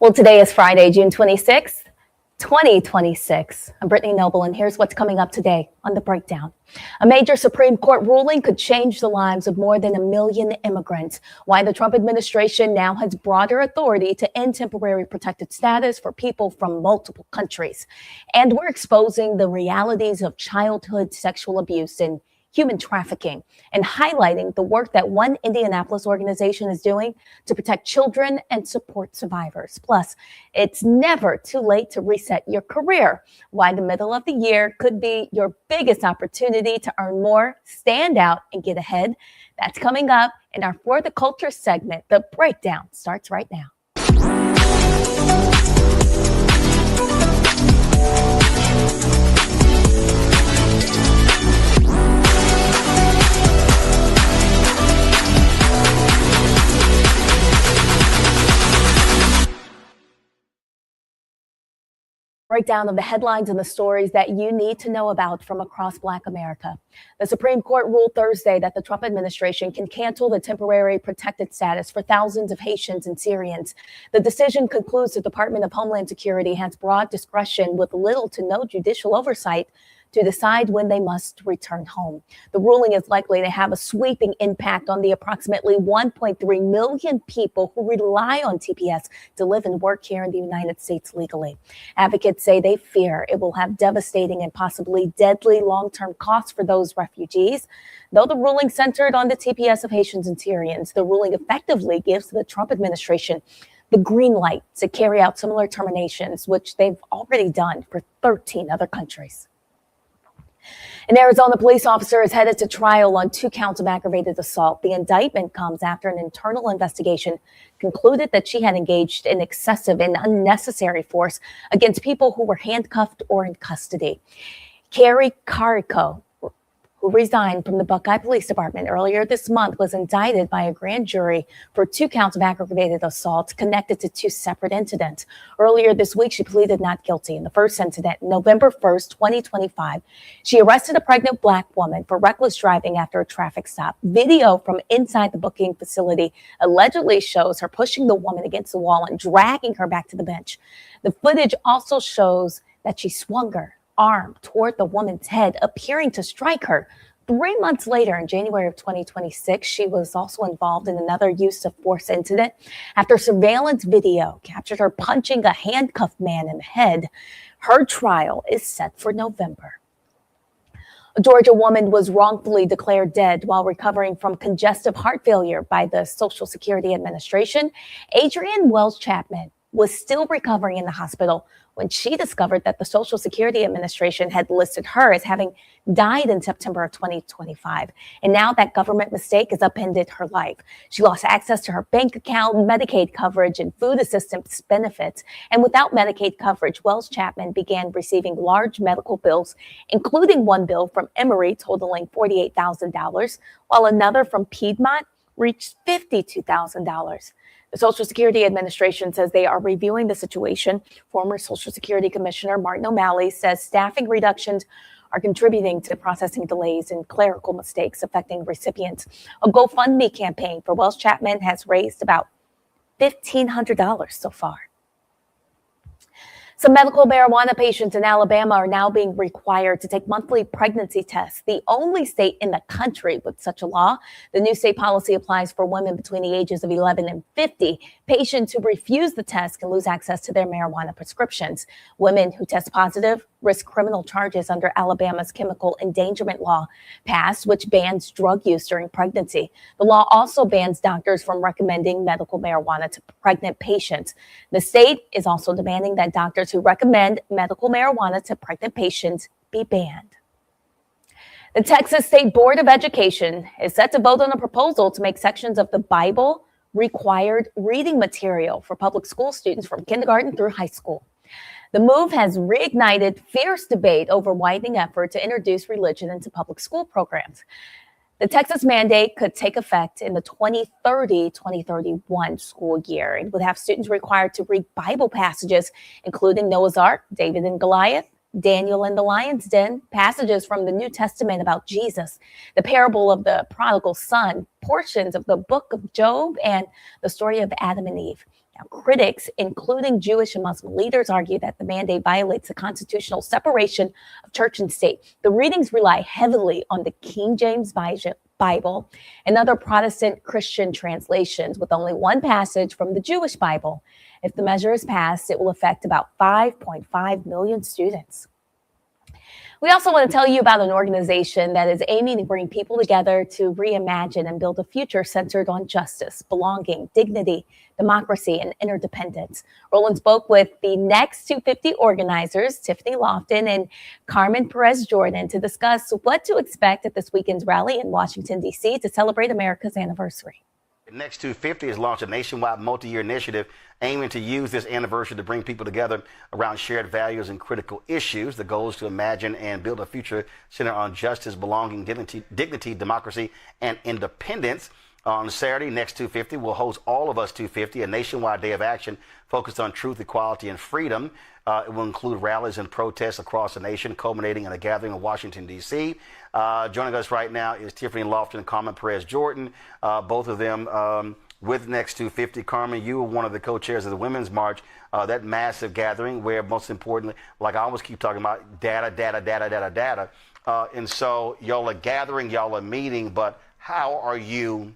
Well, today is Friday, June 26th, 2026. I'm Brittany Noble, and here's what's coming up today on The Breakdown. A major Supreme Court ruling could change the lives of more than 1 million immigrants. Why the Trump administration now has broader authority to end temporary protected status for people from multiple countries. And we're exposing the realities of childhood sexual abuse and human trafficking, and highlighting the work that one Indianapolis organization is doing to protect children and support survivors. Plus, it's never too late to reset your career. Why the middle of the year could be your biggest opportunity to earn more, stand out, and get ahead. That's coming up in our For the Culture segment. The Breakdown starts right now. Breakdown of the headlines and the stories that you need to know about from across Black America. The Supreme Court ruled Thursday that the Trump administration can cancel the temporary protected status for thousands of Haitians and Syrians. The decision concludes the Department of Homeland Security has broad discretion with little to no judicial oversight to decide when they must return home. The ruling is likely to have a sweeping impact on the approximately 1.3 million people who rely on TPS to live and work here in the United States legally. Advocates say they fear it will have devastating and possibly deadly long-term costs for those refugees. Though the ruling centered on the TPS of Haitians and Syrians, the ruling effectively gives the Trump administration the green light to carry out similar terminations, which they've already done for 13 other countries. An Arizona police officer is headed to trial on 2 counts of aggravated assault. The indictment comes after an internal investigation concluded that she had engaged in excessive and unnecessary force against people who were handcuffed or in custody. Carrie Carico, who resigned from the Buckeye Police Department earlier this month, was indicted by a grand jury for 2 counts of aggravated assault connected to 2 separate incidents. Earlier this week, she pleaded not guilty. In the first incident, November 1st, 2025, she arrested a pregnant Black woman for reckless driving after a traffic stop. Video from inside the booking facility allegedly shows her pushing the woman against the wall and dragging her back to the bench. The footage also shows that she swung her arm toward the woman's head, appearing to strike her. 3 months later, in January of 2026, she was also involved in another use of force incident after surveillance video captured her punching a handcuffed man in the head. Her trial is set for November. A Georgia woman was wrongfully declared dead while recovering from congestive heart failure by the Social Security Administration. Adrienne Wells Chapman was still recovering in the hospital when she discovered that the Social Security Administration had listed her as having died in September of 2025. And now that government mistake has upended her life. She lost access to her bank account, Medicaid coverage, and food assistance benefits. And without Medicaid coverage, Wells Chapman began receiving large medical bills, including one bill from Emory totaling $48,000, while another from Piedmont reached $52,000. The Social Security Administration says they are reviewing the situation. Former Social Security Commissioner Martin O'Malley says staffing reductions are contributing to processing delays and clerical mistakes affecting recipients. A GoFundMe campaign for Wells Chapman has raised about $1,500 so far. Some medical marijuana patients in Alabama are now being required to take monthly pregnancy tests, the only state in the country with such a law. The new state policy applies for women between the ages of 11 and 50. Patients who refuse the test can lose access to their marijuana prescriptions. Women who test positive risk criminal charges under Alabama's chemical endangerment law passed, which bans drug use during pregnancy. The law also bans doctors from recommending medical marijuana to pregnant patients. The state is also demanding that doctors who recommend medical marijuana to pregnant patients be banned. The Texas State Board of Education is set to vote on a proposal to make sections of the Bible required reading material for public school students from kindergarten through high school. The move has reignited fierce debate over widening effort to introduce religion into public school programs. The Texas mandate could take effect in the 2030-2031 school year. It would have students required to read Bible passages, including Noah's Ark, David and Goliath, Daniel and the Lion's Den, passages from the New Testament about Jesus, the parable of the prodigal son, portions of the book of Job, and the story of Adam and Eve. Now, critics, including Jewish and Muslim leaders, argue that the mandate violates the constitutional separation of church and state. The readings rely heavily on the King James Bible and other Protestant Christian translations, with only one passage from the Jewish Bible. If the measure is passed, it will affect about 5.5 million students. We also want to tell you about an organization that is aiming to bring people together to reimagine and build a future centered on justice, belonging, dignity, democracy, and interdependence. Roland spoke with the Next250 organizers, Tiffany Lofton and Carmen Perez-Jordan, to discuss what to expect at this weekend's rally in Washington, D.C. to celebrate America's anniversary. Next250 has launched a nationwide multi-year initiative aiming to use this anniversary to bring people together around shared values and critical issues. The goal is to imagine and build a future centered on justice, belonging, dignity, democracy, and independence. On Saturday, Next250 will host All of Us 250, a nationwide day of action focused on truth, equality, and freedom. It will include rallies and protests across the nation, culminating in a gathering in Washington, D.C. Joining us right now is Tiffany Lofton and Carmen Perez-Jordan, both of them with Next250. Carmen, you were one of the co-chairs of the Women's March, that massive gathering where, most importantly, like I always keep talking about, data. And so y'all are gathering, y'all are meeting, but how are you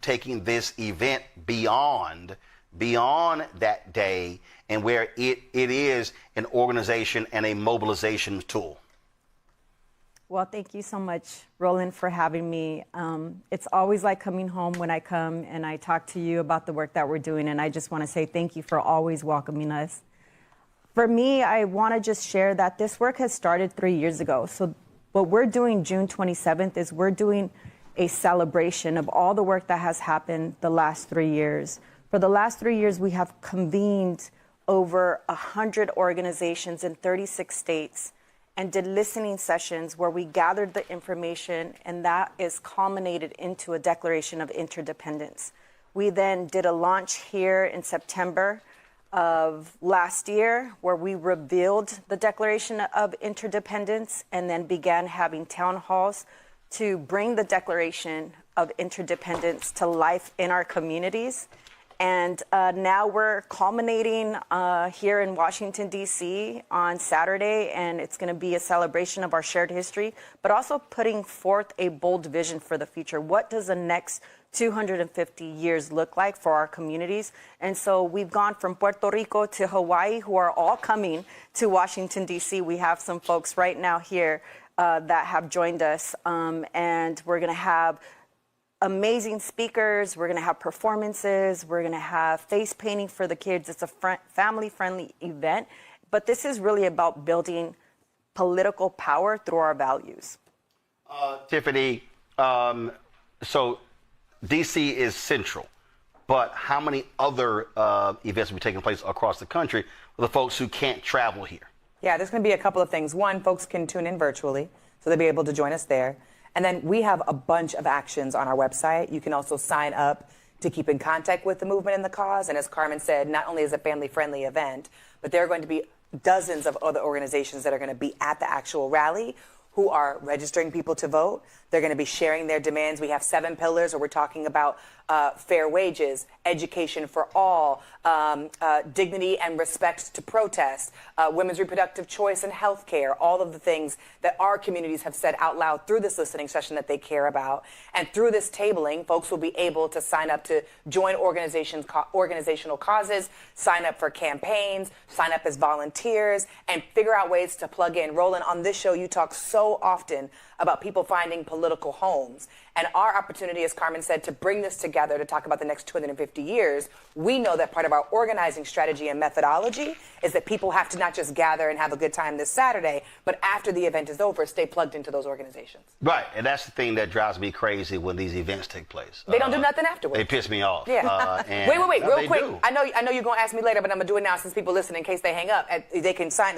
taking this event beyond that day and where it is an organization and a mobilization tool? Well, thank you so much, Roland, for having me. It's always like coming home when I come and I talk to you about the work that we're doing, and I just want to say thank you for always welcoming us. For me, I want to just share that this work has started 3 years ago. So what we're doing June 27th is we're doing a celebration of all the work that has happened the last 3 years. For the last 3 years, we have convened over 100 organizations in 36 states and did listening sessions where we gathered the information, and that is culminated into a Declaration of Interdependence. We then did a launch here in September of last year where we revealed the Declaration of Interdependence and then began having town halls to bring the Declaration of Interdependence to life in our communities. And now we're culminating here in Washington, D.C. on Saturday, and it's going to be a celebration of our shared history, but also putting forth a bold vision for the future. What does the next 250 years look like for our communities? And so we've gone from Puerto Rico to Hawaii, who are all coming to Washington, D.C. We have some folks right now here that have joined us, and we're going to have amazing speakers. We're going to have performances. We're going to have face painting for the kids. It's a family-friendly event, but this is really about building political power through our values. Tiffany, so D.C. is central, but how many other events will be taking place across the country for the folks who can't travel here? Yeah, there's going to be a couple of things. One, folks can tune in virtually, so they'll be able to join us there. And then we have a bunch of actions on our website. You can also sign up to keep in contact with the movement and the cause. And as Carmen said, not only is it a family-friendly event, but there are going to be dozens of other organizations that are going to be at the actual rally who are registering people to vote. They're going to be sharing their demands. We have 7 pillars where we're talking about fair wages, education for all, dignity and respect to protest, women's reproductive choice and health care, all of the things that our communities have said out loud through this listening session that they care about. And through this tabling, folks will be able to sign up to join organizational causes, sign up for campaigns, sign up as volunteers, and figure out ways to plug in. Roland, on this show, you talk so often about people finding political homes. And our opportunity, as Carmen said, to bring this together to talk about the next 250 years, we know that part of our organizing strategy and methodology is that people have to not just gather and have a good time this Saturday, but after the event is over, stay plugged into those organizations. Right, and that's the thing that drives me crazy when these events take place. They don't do nothing afterwards. They piss me off. Yeah. Wait, real quick. I know you're going to ask me later, but I'm going to do it now since people listen in case they hang up. They can sign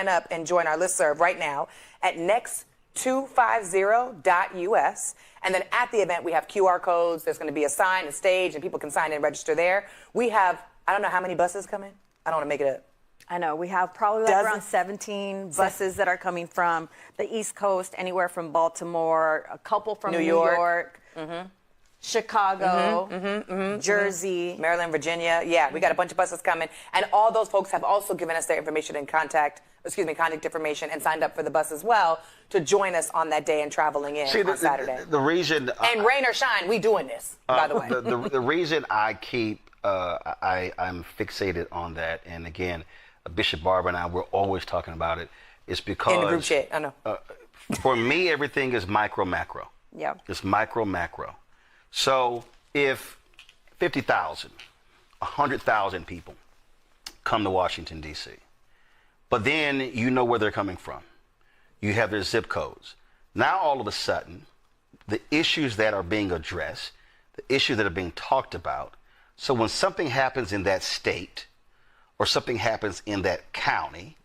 up and join our listserv right now at Next250.us. And then at the event, we have QR codes. There's going to be a sign, a stage, and people can sign in and register there. We have, I don't know how many buses come in. I don't want to make it up. I know. We have probably like around 17 buses that are coming from the East Coast, anywhere from Baltimore, a couple from New York. Mm-hmm. Chicago, Jersey, Maryland, Virginia. Yeah, we got a bunch of buses coming. And all those folks have also given us their information and contact information and signed up for the bus as well to join us on that day and traveling in on Saturday. The reason... and rain or shine, we doing this, by the way. The reason I keep... I'm fixated on that, and again, Bishop Barber and I, we're always talking about it, is because... in the group chat, I know. For me, everything is micro, macro. Yeah. It's micro, macro. So if 50,000, 100,000 people come to Washington, D.C., but then you know where they're coming from. You have their zip codes. Now, all of a sudden, the issues that are being addressed, the issues that are being talked about, so when something happens in that state or something happens in that county,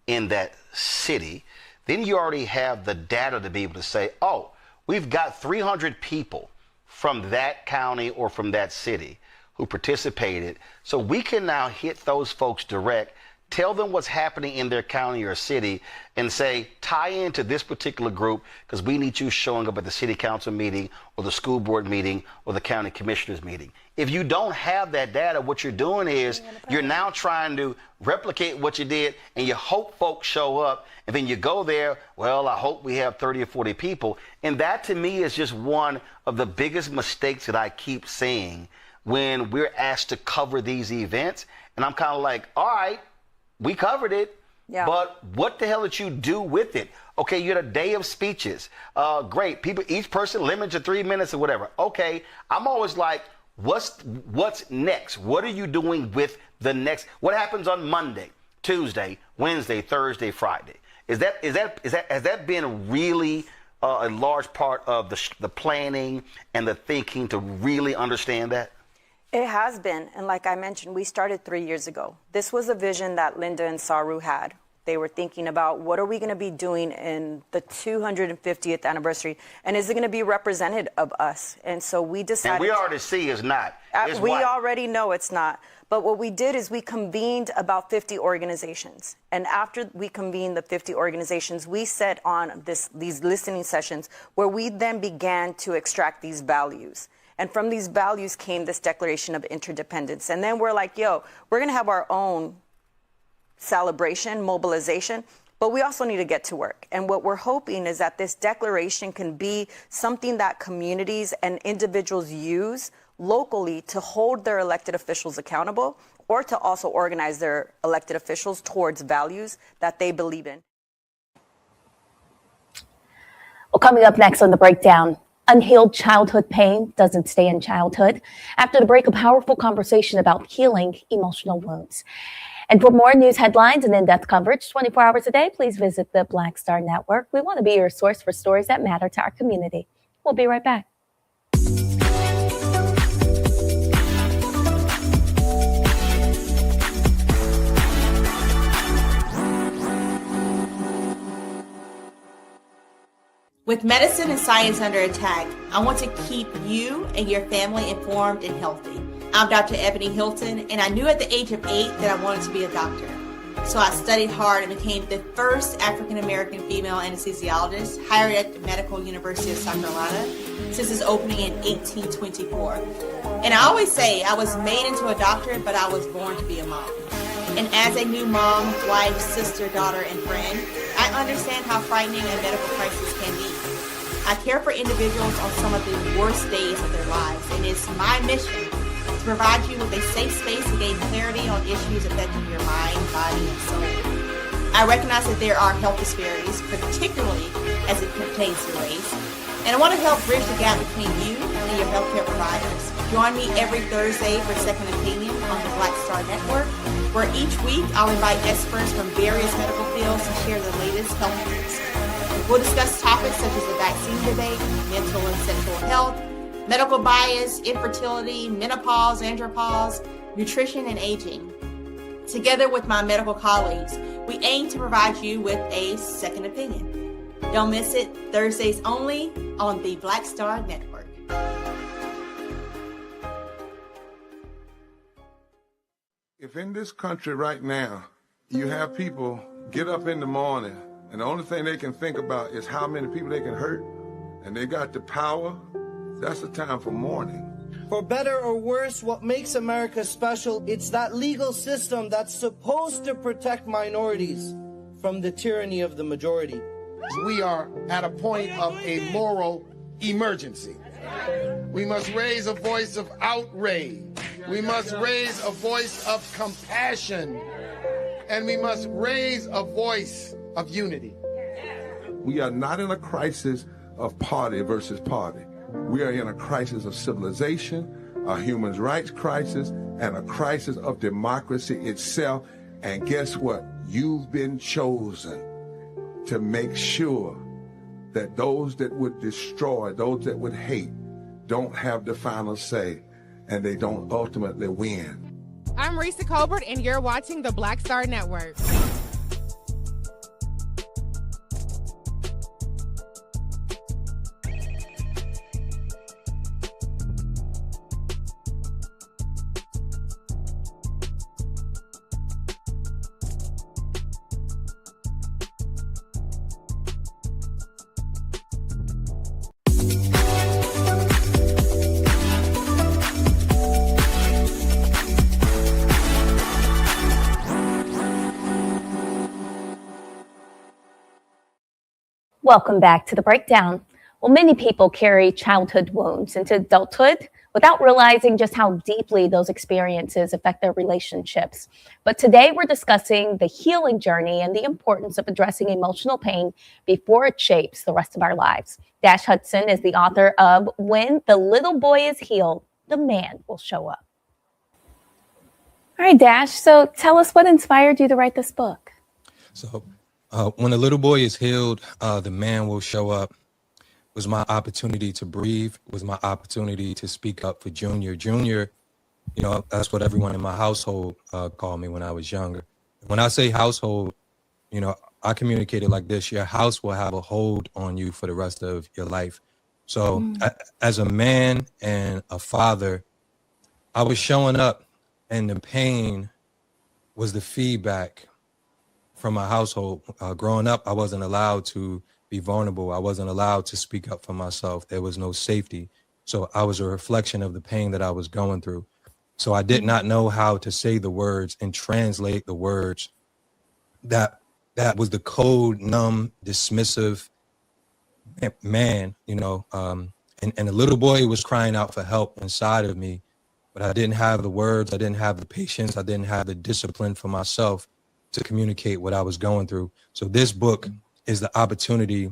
in that city, then you already have the data to be able to say, oh, we've got 300 people from that county or from that city who participated. So we can now hit those folks direct, tell them what's happening in their county or city, and say, tie into this particular group because we need you showing up at the city council meeting or the school board meeting or the county commissioners meeting. If you don't have that data, what you're doing is you're now trying to replicate what you did, and you hope folks show up, and then you go there, well, I hope we have 30 or 40 people. And that to me is just one of the biggest mistakes that I keep seeing when we're asked to cover these events. And I'm kind of like, all right, we covered it, but what the hell did you do with it? Okay, you had a day of speeches. Great. People, each person limited to 3 minutes or whatever. Okay, I'm always like, what's next? What are you doing with the next? What happens on Monday, Tuesday, Wednesday, Thursday, Friday? Has that been really a large part of the planning and the thinking to really understand that? It has been, and like I mentioned, we started 3 years ago. This was a vision that Linda and Saru had. They were thinking about what are we going to be doing in the 250th anniversary, and is it going to be represented of us? And so we decided. And we already see it's not. We already know it's not. But what we did is we convened about 50 organizations. And after we convened the 50 organizations, we set on these listening sessions where we then began to extract these values. And from these values came this Declaration of Interdependence. And then we're like, yo, we're going to have our own celebration, mobilization, but we also need to get to work. And what we're hoping is that this declaration can be something that communities and individuals use locally to hold their elected officials accountable, or to also organize their elected officials towards values that they believe in. Well, coming up next on The Breakdown, unhealed childhood pain doesn't stay in childhood. After the break, a powerful conversation about healing emotional wounds. And for more news headlines and in-depth coverage 24 hours a day, please visit the Black Star Network. We want to be your source for stories that matter to our community. We'll be right back. With medicine and science under attack, I want to keep you and your family informed and healthy. I'm Dr. Ebony Hilton, and I knew at the age of 8 that I wanted to be a doctor. So I studied hard and became the first African-American female anesthesiologist hired at the Medical University of South Carolina since its opening in 1824. And I always say I was made into a doctor, but I was born to be a mom. And as a new mom, wife, sister, daughter, and friend, I understand how frightening a medical crisis can be. I care for individuals on some of the worst days of their lives, and it's my mission to provide you with a safe space to gain clarity on issues affecting your mind, body, and soul. I recognize that there are health disparities, particularly as it pertains to race, and I want to help bridge the gap between you and your healthcare providers. Join me every Thursday for Second Opinion on the Black Star Network, where each week I'll invite experts from various medical fields to share the latest health news. We'll discuss topics such as the vaccine debate, mental and sexual health, medical bias, infertility, menopause, andropause, nutrition, and aging. Together with my medical colleagues, we aim to provide you with a second opinion. Don't miss it, Thursdays only on the Black Star Network. If in this country right now, you have people get up in the morning and the only thing they can think about is how many people they can hurt, and they got the power, That's a time for mourning. For better or worse, what makes America special, it's that legal system that's supposed to protect minorities from the tyranny of the majority. We are at a point of a moral emergency. We must raise a voice of outrage. We must raise a voice of compassion. And we must raise a voice of unity. We are not in a crisis of party versus party. We are in a crisis of civilization, a human rights crisis, and a crisis of democracy itself. And guess what? You've been chosen to make sure that those that would destroy, those that would hate, don't have the final say, and they don't ultimately win. I'm Risa Colbert, and you're watching the Black Star Network. Welcome back to the breakdown. Well, many people carry childhood wounds into adulthood without realizing just how deeply those experiences affect their relationships. But today we're discussing the healing journey and the importance of addressing emotional pain before it shapes the rest of our lives. Dash Hudson is the author of When the Little Boy is Healed, the Man Will Show Up. All right, Dash, so tell us what inspired you to write this book. So when a little boy is healed, the man will show up. Was my opportunity to breathe, was my opportunity to speak up for Junior. Junior, you know, that's what everyone in my household called me when I was younger. When I say household, you know, I communicate it like this: your house will have a hold on you for the rest of your life. So as a man and a father, I was showing up, and the pain was the feedback from my household. Growing up, I wasn't allowed to be vulnerable. I wasn't allowed to speak up for myself. There was no safety. So I was a reflection of the pain that I was going through. So I did not know how to say the words and translate the words. That was the cold, numb, dismissive man, you know, and a little boy was crying out for help inside of me, but I didn't have the words. I didn't have the patience. I didn't have the discipline for myself to communicate what I was going through. So this book is the opportunity,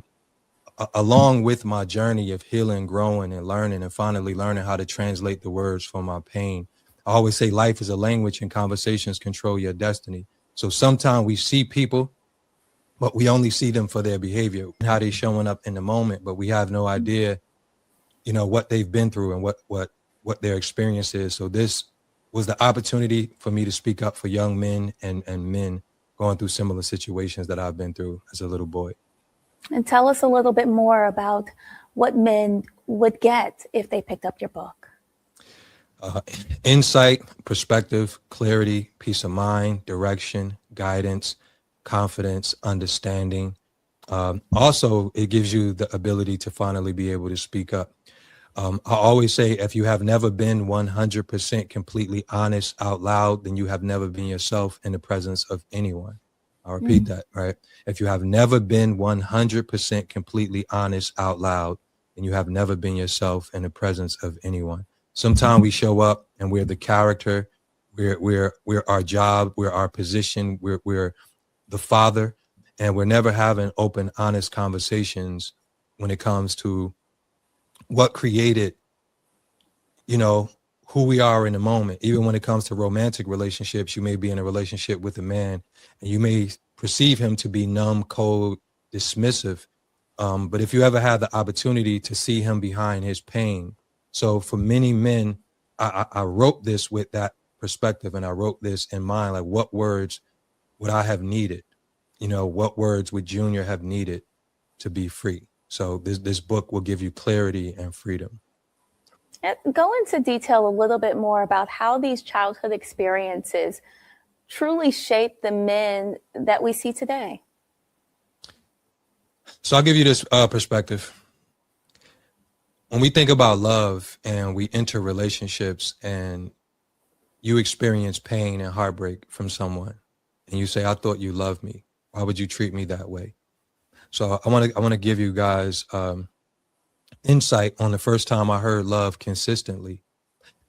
along with my journey of healing, growing, and learning, and finally learning how to translate the words from my pain. I always say life is a language and conversations control your destiny. So sometimes we see people, but we only see them for their behavior, how they're showing up in the moment, but we have no idea, you know, what they've been through and what their experience is. So this was the opportunity for me to speak up for young men and men going through similar situations that I've been through as a little boy. And tell us a little bit more about what men would get if they picked up your book. Insight, perspective, clarity, peace of mind, direction, guidance, confidence, understanding. Also, it gives you the ability to finally be able to speak up. I always say, if you have never been 100% completely honest out loud, then you have never been yourself in the presence of anyone. I'll repeat that, right? If you have never been 100% completely honest out loud, then you have never been yourself in the presence of anyone. Sometimes we show up and we're the character, we're our job, we're our position, we're the father, and we're never having open, honest conversations when it comes to what created, you know, who we are in the moment. Even when it comes to romantic relationships, you may be in a relationship with a man and you may perceive him to be numb, cold, dismissive. But if you ever had the opportunity to see him behind his pain. So for many men, I wrote this with that perspective, and I wrote this in mind, like, what words would I have needed? You know, what words would Junior have needed to be free? So this book will give you clarity and freedom. Go into detail a little bit more about how these childhood experiences truly shape the men that we see today. So I'll give you this perspective. when we think about love and we enter relationships and you experience pain and heartbreak from someone and you say, I thought you loved me. Why would you treat me that way? So I want to give you guys insight on the first time I heard love consistently.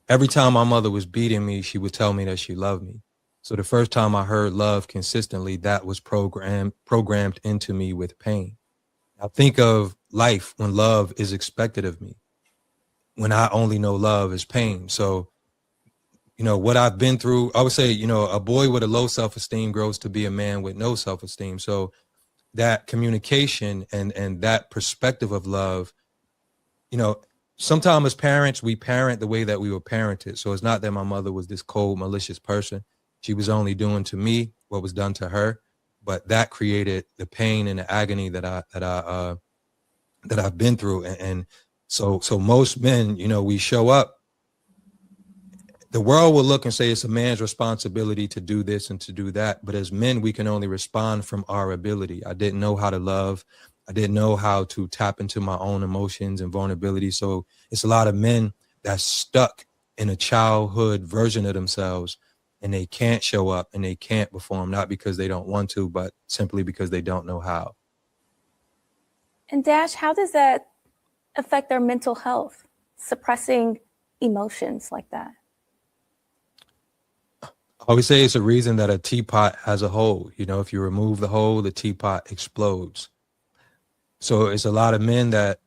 Every time my mother was beating me, she would tell me that she loved me. So the first time I heard love consistently, that was programmed into me with pain. I think of life when love is expected of me, when I only know love is pain. So, you know, what I've been through, I would say, you know, a boy with a low self-esteem grows to be a man with no self-esteem. So that communication and that perspective of love, you know, sometimes as parents, we parent the way that we were parented. So it's not that my mother was this cold, malicious person. She was only doing to me what was done to her, but that created the pain and the agony that I've been through. And so most men, you know, we show up, the world will look and say it's a man's responsibility to do this and to do that. But as men, we can only respond from our ability. I didn't know how to love. I didn't know how to tap into my own emotions and vulnerability. So it's a lot of men that's stuck in a childhood version of themselves, and they can't show up and they can't perform, not because they don't want to, but simply because they don't know how. And Dash, how does that affect their mental health, suppressing emotions like that? I always say it's a reason that a teapot has a hole. You know, if you remove the hole, the teapot explodes. So it's a lot of men that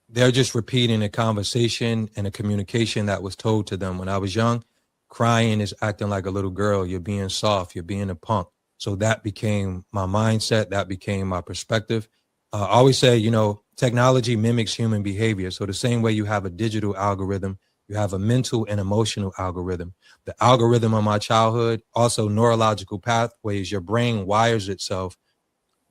they're just repeating a conversation and a communication that was told to them when I was young. Crying is acting like a little girl. You're being soft. You're being a punk. So that became my mindset. That became my perspective. I always say, you know, technology mimics human behavior. So the same way you have a digital algorithm, you have a mental and emotional algorithm. The algorithm of my childhood, also neurological pathways, your brain wires itself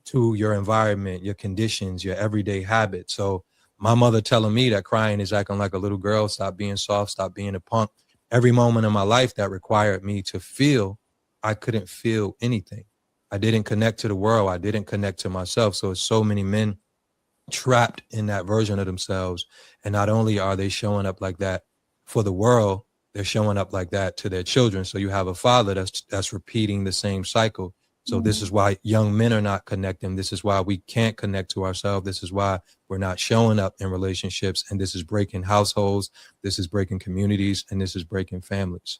to your environment, your conditions, your everyday habits. So my mother telling me that crying is acting like a little girl, stop being soft, stop being a punk. Every moment of my life that required me to feel, I couldn't feel anything. I didn't connect to the world. I didn't connect to myself. So it's so many men trapped in that version of themselves. And not only are they showing up like that for the world, they're showing up like that to their children. So you have a father that's repeating the same cycle. So this is why young men are not connecting. This is why we can't connect to ourselves. This is why we're not showing up in relationships. And this is breaking households. This is breaking communities. And this is breaking families.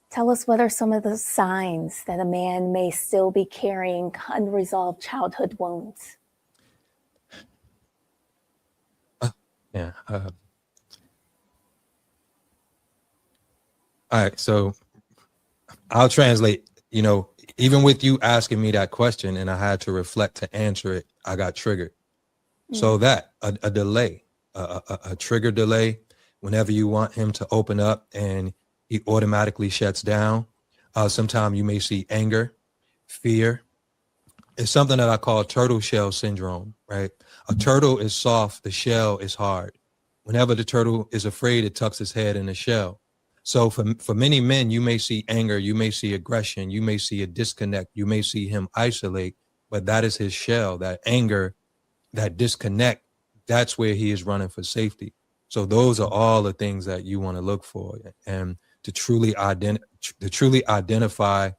Tell us, what are some of the signs that a man may still be carrying unresolved childhood wounds? All right, so I'll translate. You know, even with you asking me that question and I had to reflect to answer it, I got triggered. So that a delay, a trigger delay, whenever you want him to open up and he automatically shuts down. Sometimes you may see anger, fear. It's something that I call turtle shell syndrome, right? A turtle is soft, the shell is hard. Whenever the turtle is afraid, it tucks its head in the shell. So for many men, you may see anger, you may see aggression, you may see a disconnect, you may see him isolate, but that is his shell, that anger, that disconnect, that's where he is running for safety. So those are all the things that you want to look for. And to truly identify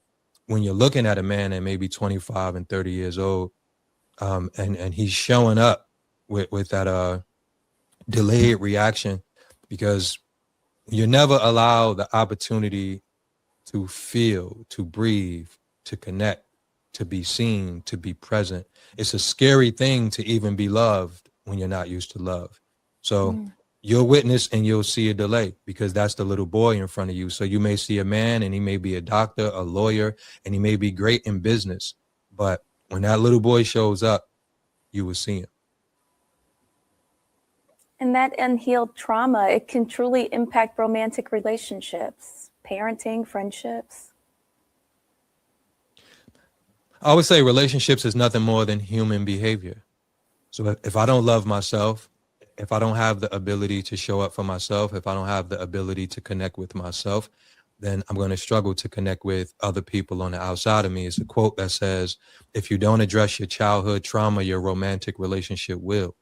when you're looking at a man that may be 25 and 30 years old, and he's showing up with that delayed reaction, because you never allow the opportunity to feel, to breathe, to connect, to be seen, to be present. It's a scary thing to even be loved when you're not used to love. So you'll witness and you'll see a delay, because that's the little boy in front of you. So you may see a man and he may be a doctor, a lawyer, and he may be great in business. But when that little boy shows up, you will see him. And that unhealed trauma, it can truly impact romantic relationships, parenting, friendships. I would say relationships is nothing more than human behavior. So if I don't love myself, if I don't have the ability to show up for myself, if I don't have the ability to connect with myself, then I'm going to struggle to connect with other people on the outside of me. It's a quote that says, if you don't address your childhood trauma, your romantic relationship will.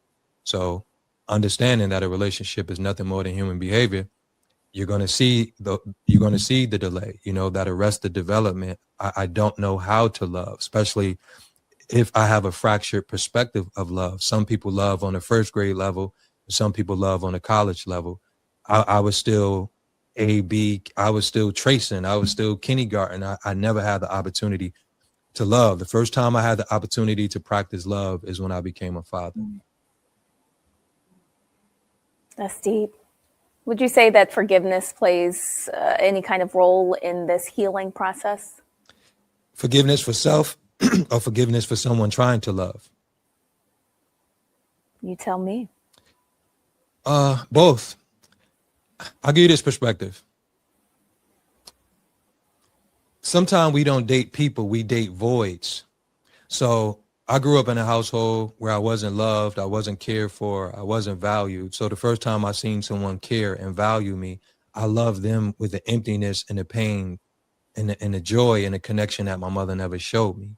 So understanding that a relationship is nothing more than human behavior, you're going to see the delay, you know, that arrested development. I don't know how to love, especially if I have a fractured perspective of love. Some people love on a first grade level, some people love on a college level. I was still A, B, I was still tracing, I was still kindergarten. I never had the opportunity to love. The first time I had the opportunity to practice love is when I became a father. That's deep. Would you say that forgiveness plays any kind of role in this healing process? Forgiveness for self or forgiveness for someone trying to love? You tell me. Both. I'll give you this perspective. Sometimes we don't date people, we date voids. So I grew up in a household where I wasn't loved, I wasn't cared for, I wasn't valued. So the first time I seen someone care and value me, I loved them with the emptiness and the pain and the joy and the connection that my mother never showed me.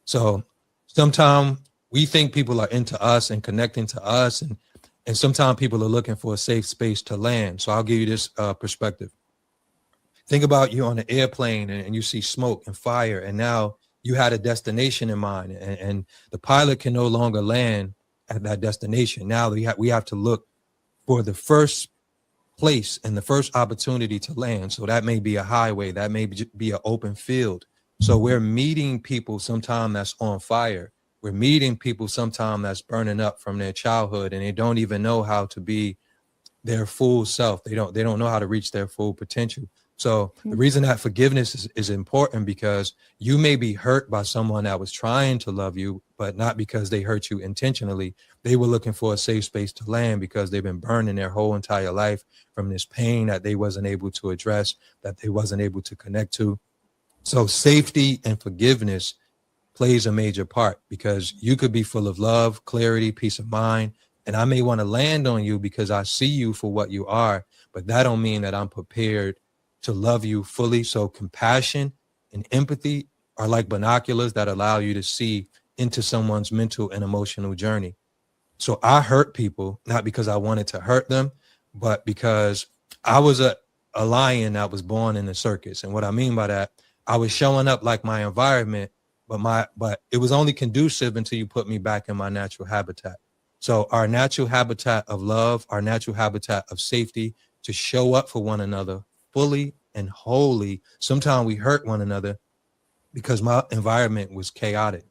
So sometimes we think people are into us and connecting to us, and sometimes people are looking for a safe space to land. So I'll give you this perspective. Think about you on an airplane and you see smoke and fire, and now you had a destination in mind, and the pilot can no longer land at that destination. Now we have to look for the first place and the first opportunity to land. So that may be a highway, that may be an open field. So we're meeting people sometime that's on fire. We're meeting people sometime that's burning up from their childhood, and they don't even know how to be their full self. They don't know how to reach their full potential. So the reason that forgiveness is important, because you may be hurt by someone that was trying to love you, but not because they hurt you intentionally. They were looking for a safe space to land because they've been burning their whole entire life from this pain that they wasn't able to address, that they wasn't able to connect to. So safety and forgiveness plays a major part, because you could be full of love, clarity, peace of mind, and I may want to land on you because I see you for what you are, but that don't mean that I'm prepared to love you fully. So compassion and empathy are like binoculars that allow you to see into someone's mental and emotional journey. So I hurt people, not because I wanted to hurt them, but because I was a lion that was born in the circus. And what I mean by that, I was showing up like my environment, but it was only conducive until you put me back in my natural habitat. So our natural habitat of love, our natural habitat of safety, to show up for one another fully and wholly. Sometimes we hurt one another because my environment was chaotic.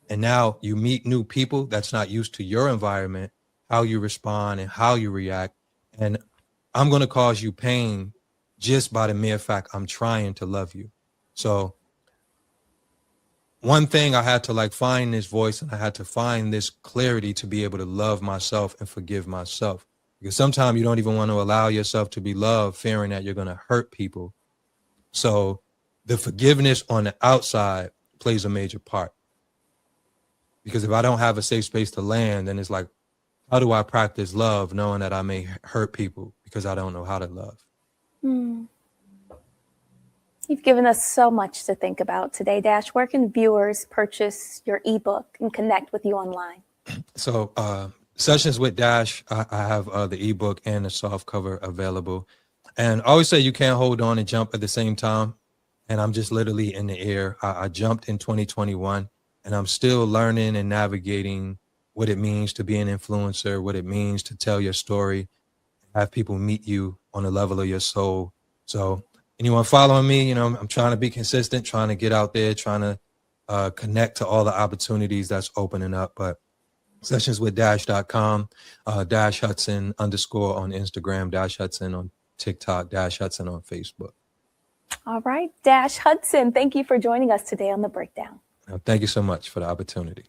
And now you meet new people that's not used to your environment, how you respond and how you react. And I'm going to cause you pain just by the mere fact I'm trying to love you. So one thing, I had to find this voice, and I had to find this clarity to be able to love myself and forgive myself. Because sometimes you don't even want to allow yourself to be loved, fearing that you're going to hurt people. So the forgiveness on the outside plays a major part. Because if I don't have a safe space to land, then it's like, how do I practice love knowing that I may hurt people because I don't know how to love? You've given us so much to think about today, Dash. Where can viewers purchase your ebook and connect with you online? So Sessions with Dash, I have the ebook and the soft cover available. And I always say you can't hold on and jump at the same time. And I'm just literally in the air. I jumped in 2021, and I'm still learning and navigating what it means to be an influencer, what it means to tell your story, have people meet you on the level of your soul. So anyone following me, I'm trying to be consistent, trying to get out there, trying to connect to all the opportunities that's opening up. But sessionswithdash.com, Dash Hudson _ on Instagram, Dash Hudson on TikTok, Dash Hudson on Facebook. All right, Dash Hudson, thank you for joining us today on The Breakdown. Thank you so much for the opportunity.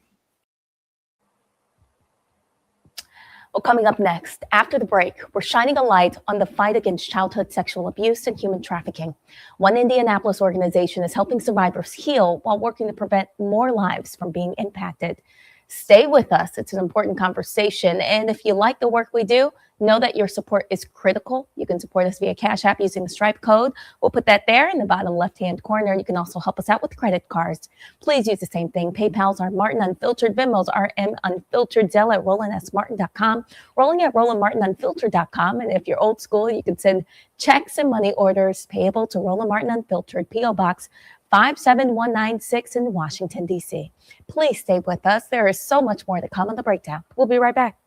Well, coming up next, after the break, we're shining a light on the fight against childhood sexual abuse and human trafficking. One Indianapolis organization is helping survivors heal while working to prevent more lives from being impacted. Stay with us. It's an important conversation. And if you like the work we do, Know that your support is critical. You can support us via Cash App using the Stripe code. We'll put that there in the bottom left-hand corner. You can also help us out with credit cards. Please use the same thing. PayPal's are Martin Unfiltered. Venmo's RM Unfiltered. Zelle at Roland@Martin.com. Rolling at RolandMartinUnfiltered.com. And if you're old school, you can send checks and money orders payable to Roland Martin Unfiltered, P.O. Box 57196 in Washington, D.C. Please stay with us. There is so much more to come on The Breakdown. We'll be right back.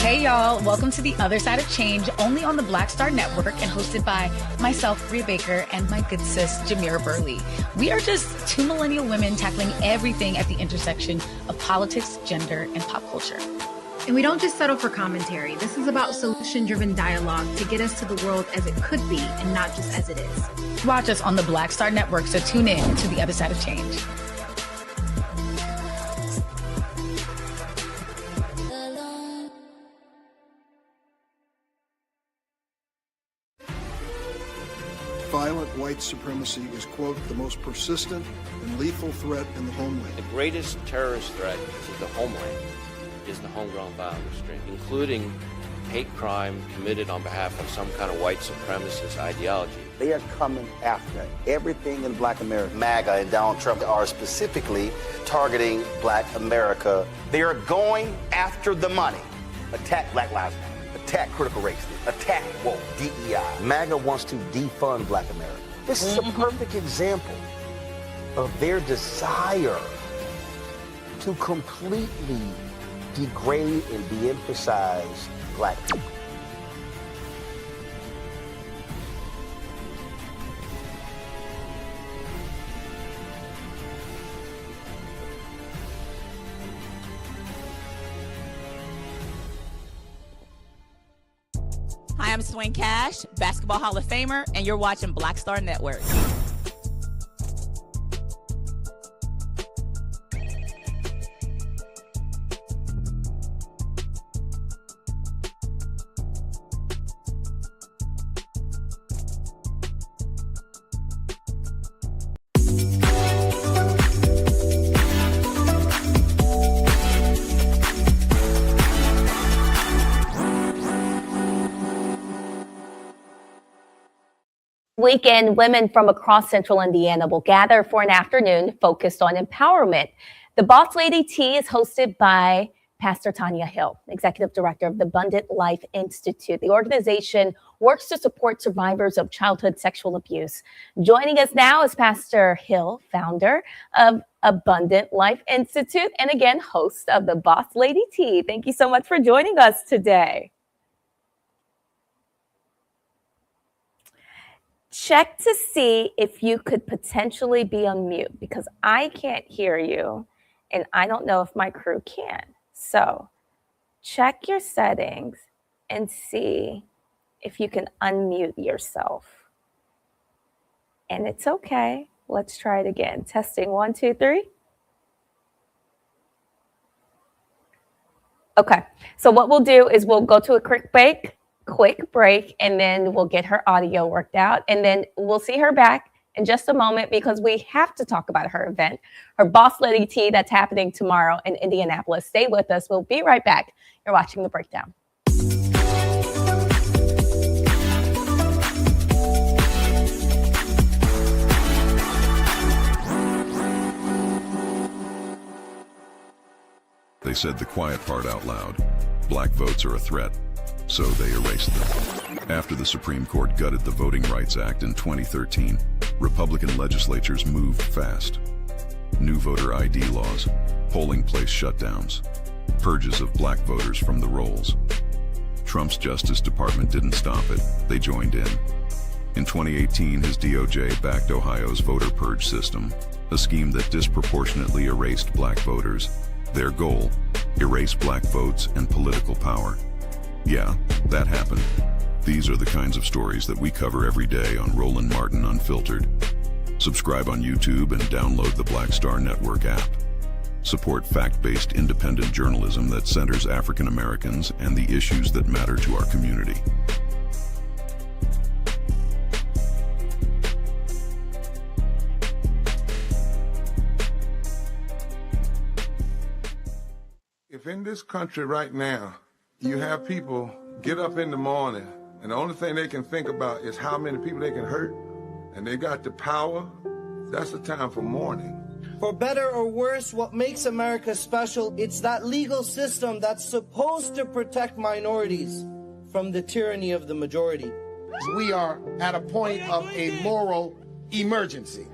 Hey y'all, welcome to The Other Side of Change, only on the Black Star Network and hosted by myself, Rhea Baker, and my good sis, Jamira Burley. We are just two millennial women tackling everything at the intersection of politics, gender, and pop culture. And we don't just settle for commentary. This is about solution-driven dialogue to get us to the world as it could be and not just as it is. Watch us on the Black Star Network, so tune in to The Other Side of Change. Violent white supremacy is, quote, the most persistent and lethal threat in the homeland. The greatest terrorist threat to the homeland is the homegrown violence stream, including hate crime committed on behalf of some kind of white supremacist ideology. They are coming after everything in Black America. MAGA and Donald Trump are specifically targeting Black America. They are going after the money. Attack Black Lives Matter. Attack critical race theory, attack woke, DEI. MAGA wants to defund Black America. This is a perfect example of their desire to completely degrade and de-emphasize Black people. Hi, I'm Swing Cash, Basketball Hall of Famer, and you're watching Black Star Network. Weekend, women from across central Indiana will gather for an afternoon focused on empowerment. The Boss Lady Tea is hosted by Pastor Tanya Hill, Executive Director of the Abundant Life Institute. The organization works to support survivors of childhood sexual abuse. Joining us now is Pastor Hill, founder of Abundant Life Institute, and again, host of the Boss Lady Tea. Thank you so much for joining us today. Check to see if you could potentially be on mute because I can't hear you and I don't know if my crew can. So check your settings and see if you can unmute yourself. And it's okay. Let's try it again. Testing 1, 2, 3. Okay. So what we'll do is we'll go to a quick break, and then we'll get her audio worked out, and then we'll see her back in just a moment because we have to talk about her event, her Boss Lady Tea that's happening tomorrow in Indianapolis. Stay with us. We'll be right back. You're watching The Breakdown. They said the quiet part out loud. Black votes are a threat. So they erased them. After the Supreme Court gutted the Voting Rights Act in 2013, Republican legislatures moved fast. New voter ID laws, polling place shutdowns, purges of black voters from the rolls. Trump's Justice Department didn't stop it, they joined in. In 2018, his DOJ backed Ohio's voter purge system, a scheme that disproportionately erased black voters. Their goal, erase black votes and political power. Yeah, that happened. These are the kinds of stories that we cover every day on Roland Martin Unfiltered. Subscribe on YouTube and download the Black Star Network app. support fact-based independent journalism that centers African Americans and the issues that matter to our community. If in this country right now, you have people get up in the morning and the only thing they can think about is how many people they can hurt, and they got the power, that's the time for mourning. For better or worse, what makes America special, it's that legal system that's supposed to protect minorities from the tyranny of the majority. We are at a point of a moral emergency.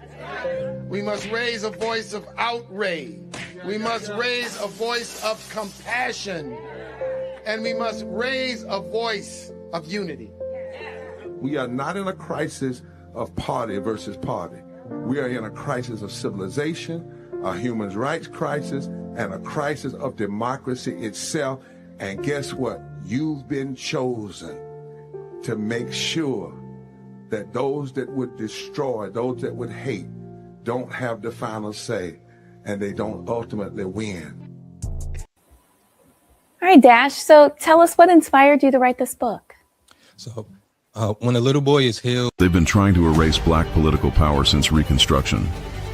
We must raise a voice of outrage. We must raise a voice of compassion. And we must raise a voice of unity. We are not in a crisis of party versus party. We are in a crisis of civilization, a human rights crisis, and a crisis of democracy itself. And guess what? You've been chosen to make sure that those that would destroy, those that would hate, don't have the final say, and they don't ultimately win. All right, Dash. So tell us what inspired you to write this book. So when a little boy is healed. They've been trying to erase black political power since Reconstruction.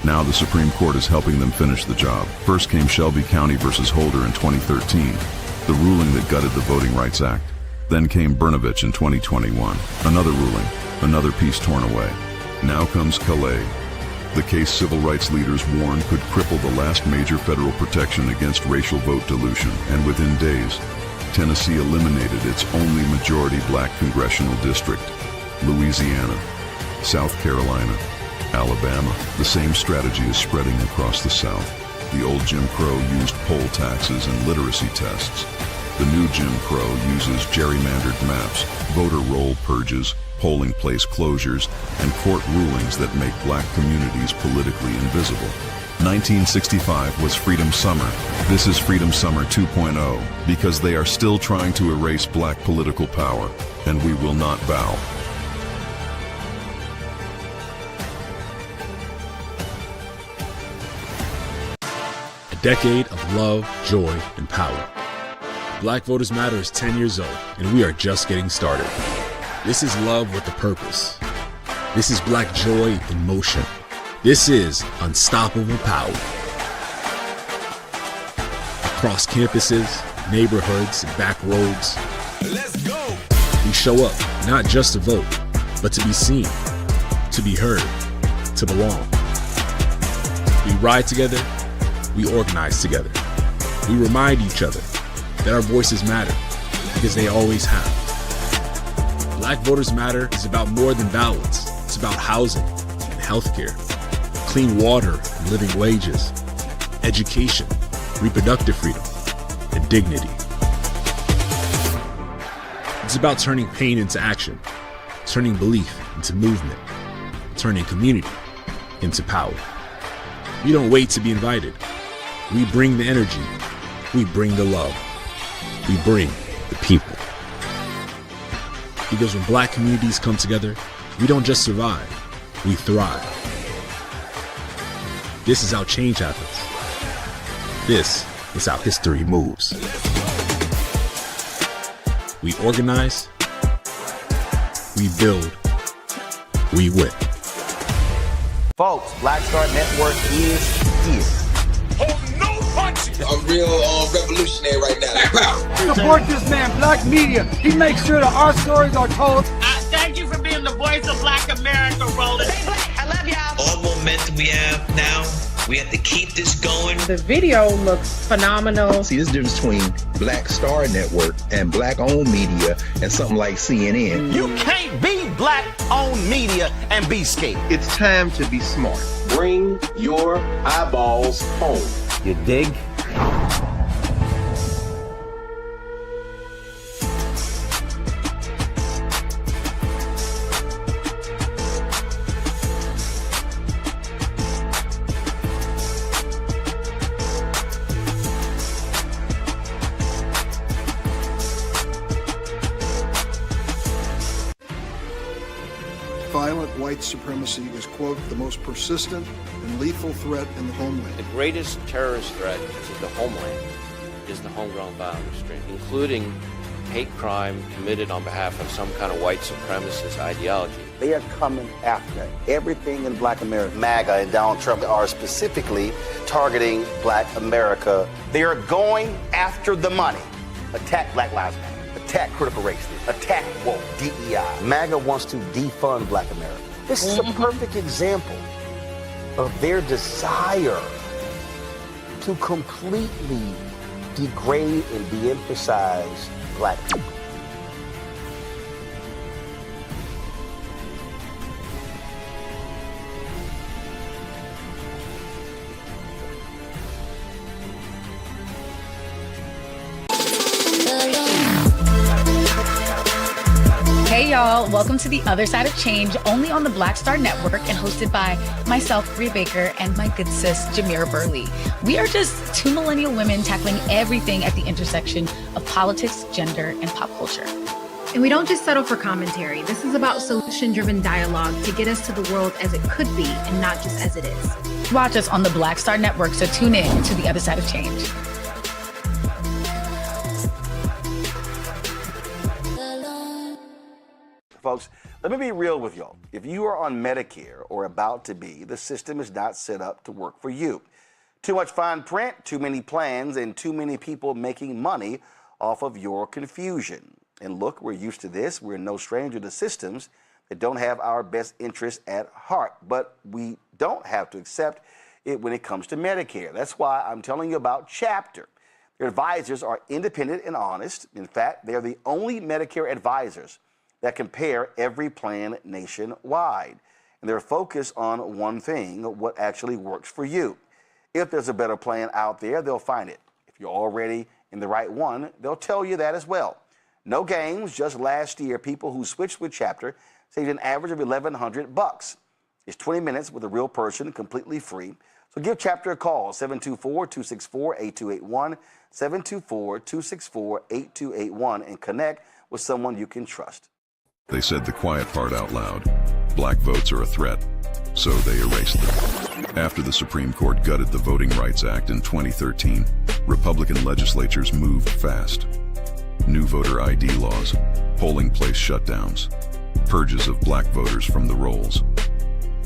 Now the Supreme Court is helping them finish the job. First came Shelby County versus Holder in 2013, the ruling that gutted the Voting Rights Act. Then came Brnovich in 2021, another ruling, another piece torn away. Now comes Calais, the case civil rights leaders warned could cripple the last major federal protection against racial vote dilution, and within days, Tennessee eliminated its only majority black congressional district. Louisiana, South Carolina, Alabama. The same strategy is spreading across the South. The old Jim Crow used poll taxes and literacy tests. The new Jim Crow uses gerrymandered maps, voter roll purges, polling place closures, and court rulings that make black communities politically invisible. 1965 was Freedom Summer. This is Freedom Summer 2.0, because they are still trying to erase black political power, and we will not bow. A decade of love, joy, and power. Black Voters Matter is 10 years old, and we are just getting started. This is love with a purpose. This is black joy in motion. This is unstoppable power. Across campuses, neighborhoods, and back roads, let's go. We show up not just to vote, but to be seen, to be heard, to belong. We ride together, we organize together. We remind each other that our voices matter, because they always have. Black Voters Matter is about more than ballots. It's about housing and healthcare, clean water and living wages, education, reproductive freedom, and dignity. It's about turning pain into action, turning belief into movement, turning community into power. We don't wait to be invited. We bring the energy. We bring the love. We bring the people. Because when black communities come together, we don't just survive, we thrive. This is how change happens. This is how history moves. We organize, we build, we win. Folks, Black Star Network is here. I'm real revolutionary right now. Support this man, Black Media. He makes sure that our stories are told. Thank you for being the voice of Black America, Roland. Stay black. I love y'all. All momentum we have now, we have to keep this going. The video looks phenomenal. See, there's a difference between Black Star Network and black-owned media and something like CNN. You can't be black-owned media and be scared. It's time to be smart. Bring your eyeballs home. You dig? Violent white supremacy is, quote, the most persistent and lethal threat in the homeland. The greatest terrorist threat to the homeland is the homegrown violence stream, including hate crime committed on behalf of some kind of white supremacist ideology. They are coming after everything in Black America. MAGA and Donald Trump are specifically targeting Black America. They are going after the money. Attack Black Lives Matter. Attack critical race theory. Attack woke, DEI. MAGA wants to defund Black America. This is a perfect example of their desire to completely degrade and de-emphasize Black people. Hey y'all, welcome to The Other Side of Change, only on the Black Star Network and hosted by myself, Bria Baker, and my good sis, Jamira Burley. We are just two millennial women tackling everything at the intersection of politics, gender, and pop culture. And we don't just settle for commentary. This is about solution-driven dialogue to get us to the world as it could be and not just as it is. Watch us on the Black Star Network, so tune in to The Other Side of Change. Folks, let me be real with y'all. If you are on Medicare or about to be, the system is not set up to work for you. Too much fine print, too many plans, and too many people making money off of your confusion. And look, we're used to this. We're no stranger to systems that don't have our best interests at heart. But we don't have to accept it when it comes to Medicare. That's why I'm telling you about Chapter. Their advisors are independent and honest. In fact, they are the only Medicare advisors that compare every plan nationwide. And they're focused on one thing, what actually works for you. If there's a better plan out there, they'll find it. If you're already in the right one, they'll tell you that as well. No games, just last year, people who switched with Chapter saved an average of $1,100. It's 20 minutes with a real person, completely free. So give Chapter a call, 724-264-8281, 724-264-8281, and connect with someone you can trust. They said the quiet part out loud. Black votes are a threat, so they erased them. After the Supreme Court gutted the Voting Rights Act in 2013, Republican legislatures moved fast. New voter ID laws, polling place shutdowns, purges of black voters from the rolls.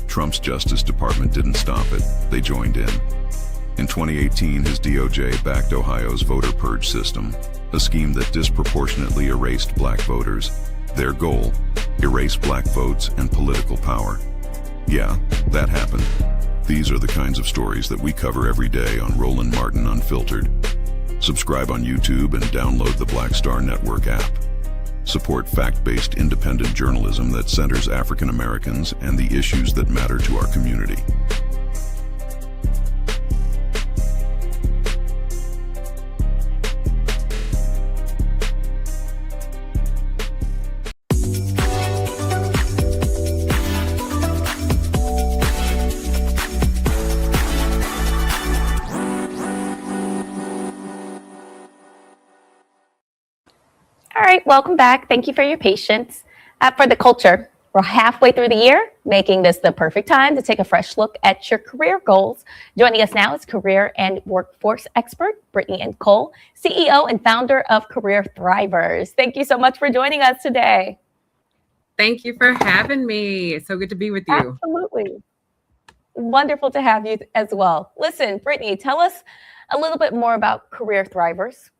Trump's Justice Department didn't stop it, they joined in. In 2018, his DOJ backed Ohio's voter purge system, a scheme that disproportionately erased black voters. Their goal, erase black votes and political power. Yeah, that happened. These are the kinds of stories that we cover every day on Roland Martin Unfiltered. Subscribe on YouTube and download the Black Star Network app. Support fact-based independent journalism that centers African Americans and the issues that matter to our community. All right, welcome back. Thank you for your patience. For the culture, we're halfway through the year, making this the perfect time to take a fresh look at your career goals. Joining us now is career and workforce expert Brittany Noble, CEO and founder of Career Thrivers. Thank you so much for joining us today. Thank you for having me. It's so good to be with you. Absolutely. Wonderful to have you as well. Listen, Brittany, tell us a little bit more about Career Thrivers.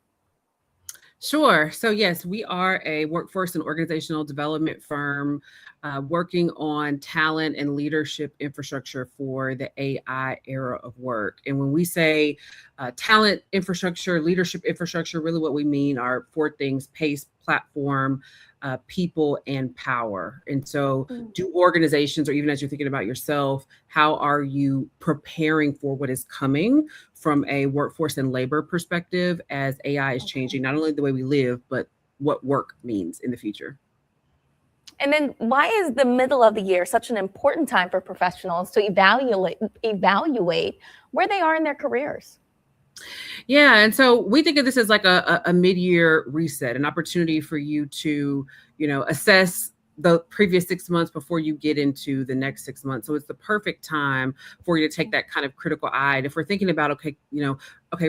Sure. So yes, we are a workforce and organizational development firm working on talent and leadership infrastructure for the AI era of work. And when we say talent infrastructure, leadership infrastructure, really what we mean are four things: pace, platform, people, and power. And so do organizations, or even as you're thinking about yourself, how are you preparing for what is coming from a workforce and labor perspective as AI is changing not only the way we live, but what work means in the future? And then why is the middle of the year such an important time for professionals to evaluate where they are in their careers? Yeah. And so we think of this as like a mid-year reset, an opportunity for you to, assess the previous 6 months before you get into the next 6 months. So it's the perfect time for you to take that kind of critical eye. And if we're thinking about, okay,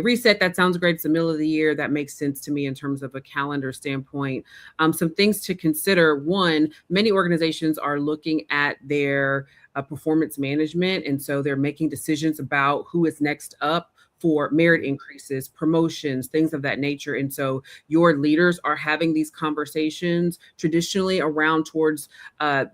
reset, that sounds great. It's the middle of the year. That makes sense to me in terms of a calendar standpoint. Some things to consider. One, many organizations are looking at their performance management. And so they're making decisions about who is next up for merit increases, promotions, things of that nature. And so your leaders are having these conversations traditionally around towards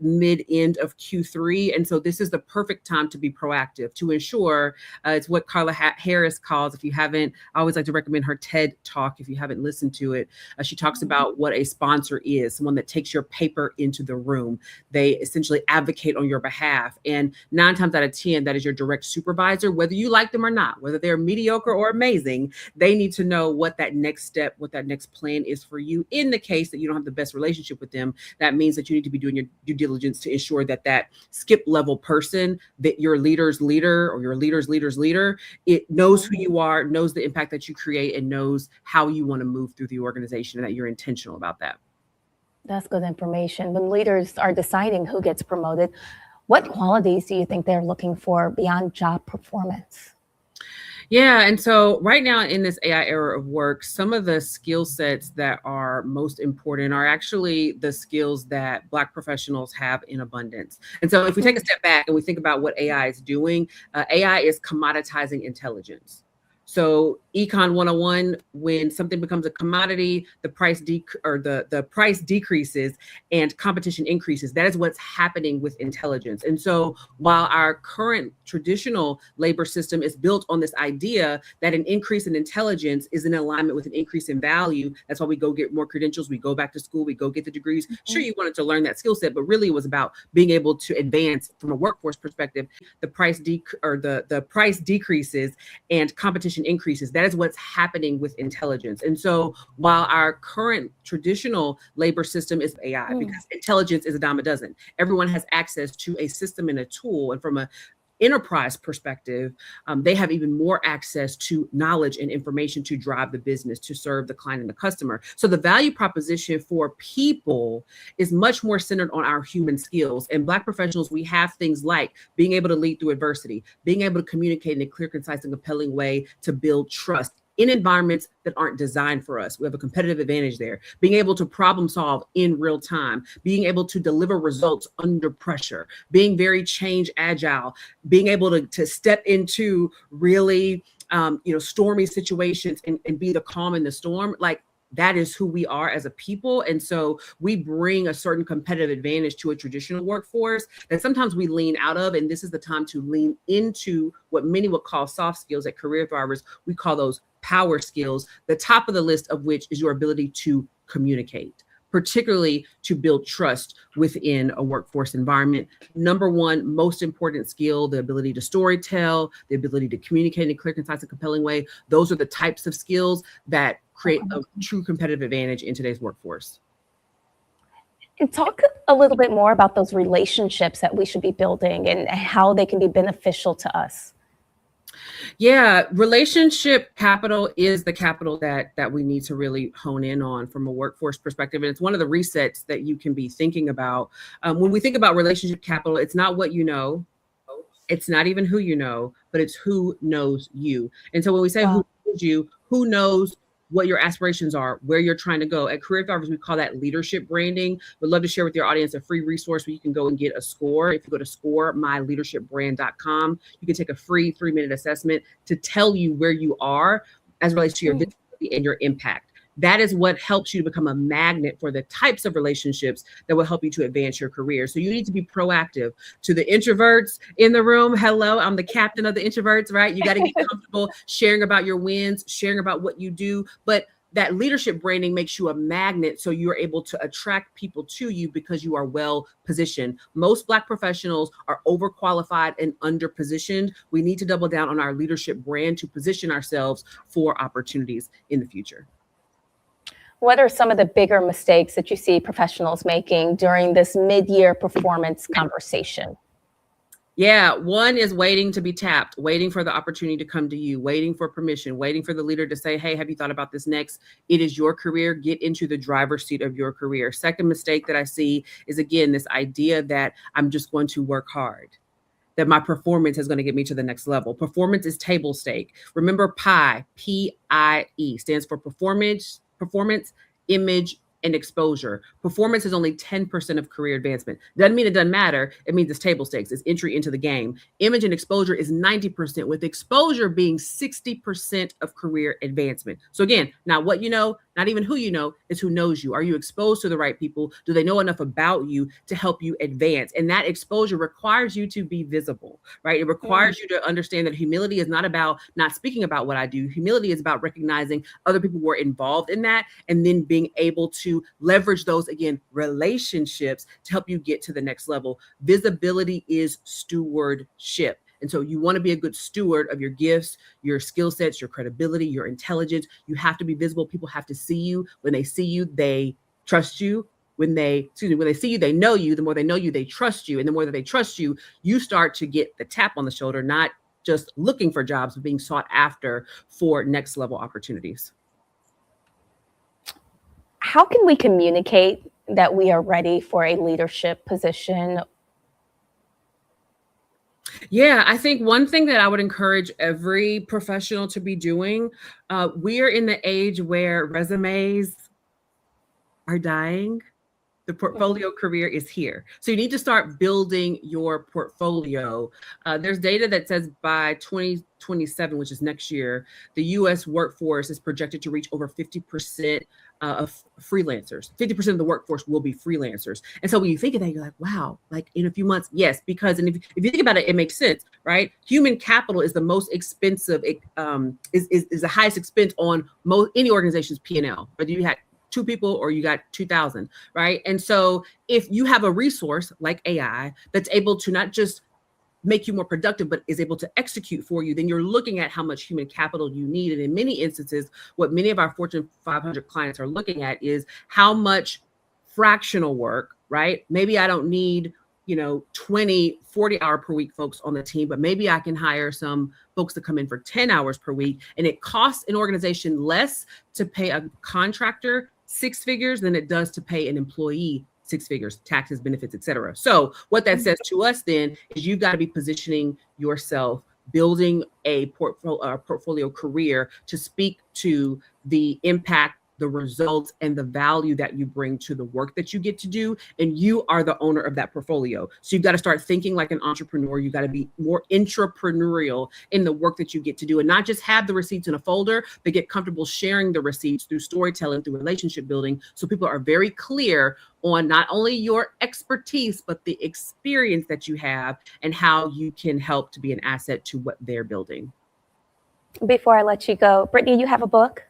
mid-end of Q3. And so this is the perfect time to be proactive, to ensure it's what Carla Harris calls, if you haven't, I always like to recommend her TED Talk if you haven't listened to it. She talks about what a sponsor is, someone that takes your paper into the room. They essentially advocate on your behalf. And 9 times out of 10, that is your direct supervisor, whether you like them or not, whether they're mediocre or amazing. They need to know what that next step, what that next plan is for you. In the case that you don't have the best relationship with them, that means that you need to be doing your due diligence to ensure that that skip level person, that your leader's leader or your leader's leader's leader, it knows who you are, knows the impact that you create, and knows how you want to move through the organization, and that you're intentional about that. That's good information. When leaders are deciding who gets promoted, what qualities do you think they're looking for beyond job performance? Yeah. And so right now in this AI era of work, some of the skill sets that are most important are actually the skills that Black professionals have in abundance. And so if we take a step back and we think about what AI is doing, AI is commoditizing intelligence. So Econ 101, when something becomes a commodity, the price decreases and competition increases. That is what's happening with intelligence. And so while our current traditional labor system is built on this idea that an increase in intelligence is in alignment with an increase in value, that's why we go get more credentials, we go back to school, we go get the degrees. Sure, you wanted to learn that skill set, but really it was about being able to advance from a workforce perspective. The price decreases and competition increases. That is what's happening with intelligence. And so while our current traditional labor system is AI, because intelligence is a dime a dozen, everyone has access to a system and a tool. And from a enterprise perspective, they have even more access to knowledge and information to drive the business, to serve the client and the customer. So the value proposition for people is much more centered on our human skills. And Black professionals, we have things like being able to lead through adversity, being able to communicate in a clear, concise, and compelling way to build trust in environments that aren't designed for us. We have a competitive advantage there. Being able to problem solve in real time, being able to deliver results under pressure, being very change agile, being able to step into really stormy situations and be the calm in the storm. Like, that is who we are as a people. And so we bring a certain competitive advantage to a traditional workforce that sometimes we lean out of. And this is the time to lean into what many would call soft skills. At Career Thrivers, we call those power skills, the top of the list of which is your ability to communicate, particularly to build trust within a workforce environment. Number one, most important skill, the ability to storytell, the ability to communicate in a clear, concise, and compelling way. Those are the types of skills that create a true competitive advantage in today's workforce. And talk a little bit more about those relationships that we should be building and how they can be beneficial to us. Yeah, relationship capital is the capital that we need to really hone in on from a workforce perspective. And it's one of the resets that you can be thinking about. When we think about relationship capital, it's not what you know, it's not even who you know, but it's who knows you. And so when we say who knows you, who knows what your aspirations are, where you're trying to go. At Career Thrivers, we call that leadership branding. We'd love to share with your audience a free resource where you can go and get a score. If you go to scoremyleadershipbrand.com, you can take a free 3-minute assessment to tell you where you are as it relates to your visibility and your impact. That is what helps you to become a magnet for the types of relationships that will help you to advance your career. So you need to be proactive. To the introverts in the room, hello, I'm the captain of the introverts, right? You got to get comfortable sharing about your wins, sharing about what you do. But that leadership branding makes you a magnet, so you're able to attract people to you because you are well positioned. Most Black professionals are overqualified and underpositioned. We need to double down on our leadership brand to position ourselves for opportunities in the future. What are some of the bigger mistakes that you see professionals making during this mid-year performance conversation? Yeah, one is waiting to be tapped, waiting for the opportunity to come to you, waiting for permission, waiting for the leader to say, hey, have you thought about this next? It is your career. Get into the driver's seat of your career. Second mistake that I see is, again, this idea that I'm just going to work hard, that my performance is going to get me to the next level. Performance is table stake. Remember PIE, P-I-E, stands for performance, image, and exposure. Performance is only 10% of career advancement. Doesn't mean it doesn't matter. It means it's table stakes. It's entry into the game. Image and exposure is 90%, with exposure being 60% of career advancement. So again, not what you know, not even who you know, is who knows you. Are you exposed to the right people? Do they know enough about you to help you advance? And that exposure requires you to be visible, right? It requires you to understand that humility is not about not speaking about what I do. Humility is about recognizing other people were involved in that, and then being able to leverage those, again, relationships to help you get to the next level. Visibility is stewardship. And so you want to be a good steward of your gifts, your skill sets, your credibility, your intelligence. You have to be visible. People have to see you. When they see you, they trust you. When they see you, they know you. The more they know you, they trust you. And the more that they trust you, you start to get the tap on the shoulder, not just looking for jobs, but being sought after for next level opportunities. How can we communicate that we are ready for a leadership position? Yeah, I think one thing that I would encourage every professional to be doing, we are in the age where resumes are dying. The portfolio career is here. So you need to start building your portfolio. There's data that says by 2027, which is next year, the US workforce is projected to reach over 50% of freelancers. 50% of the workforce will be freelancers. And so when you think of that, you're like, wow, like in a few months, yes, because if you think about it, it makes sense, right? Human capital is the most expensive, is the highest expense on any organization's P&L. Whether you had 2 people or you got 2,000, right? And so if you have a resource like AI that's able to not just make you more productive, but is able to execute for you, then you're looking at how much human capital you need. And in many instances, what many of our Fortune 500 clients are looking at is how much fractional work, right? Maybe I don't need 20, 40-hour per week folks on the team, but maybe I can hire some folks to come in for 10 hours per week. And it costs an organization less to pay a contractor 6 figures than it does to pay an employee 6 figures, taxes, benefits, et cetera. So what that says to us then is you've got to be positioning yourself, building a portfolio career to speak to the impact, the results, and the value that you bring to the work that you get to do. And you are the owner of that portfolio. So you've got to start thinking like an entrepreneur. You've got to be more intrapreneurial in the work that you get to do, and not just have the receipts in a folder, but get comfortable sharing the receipts through storytelling, through relationship building. So people are very clear on not only your expertise, but the experience that you have and how you can help to be an asset to what they're building. Before I let you go, Brittany, you have a book?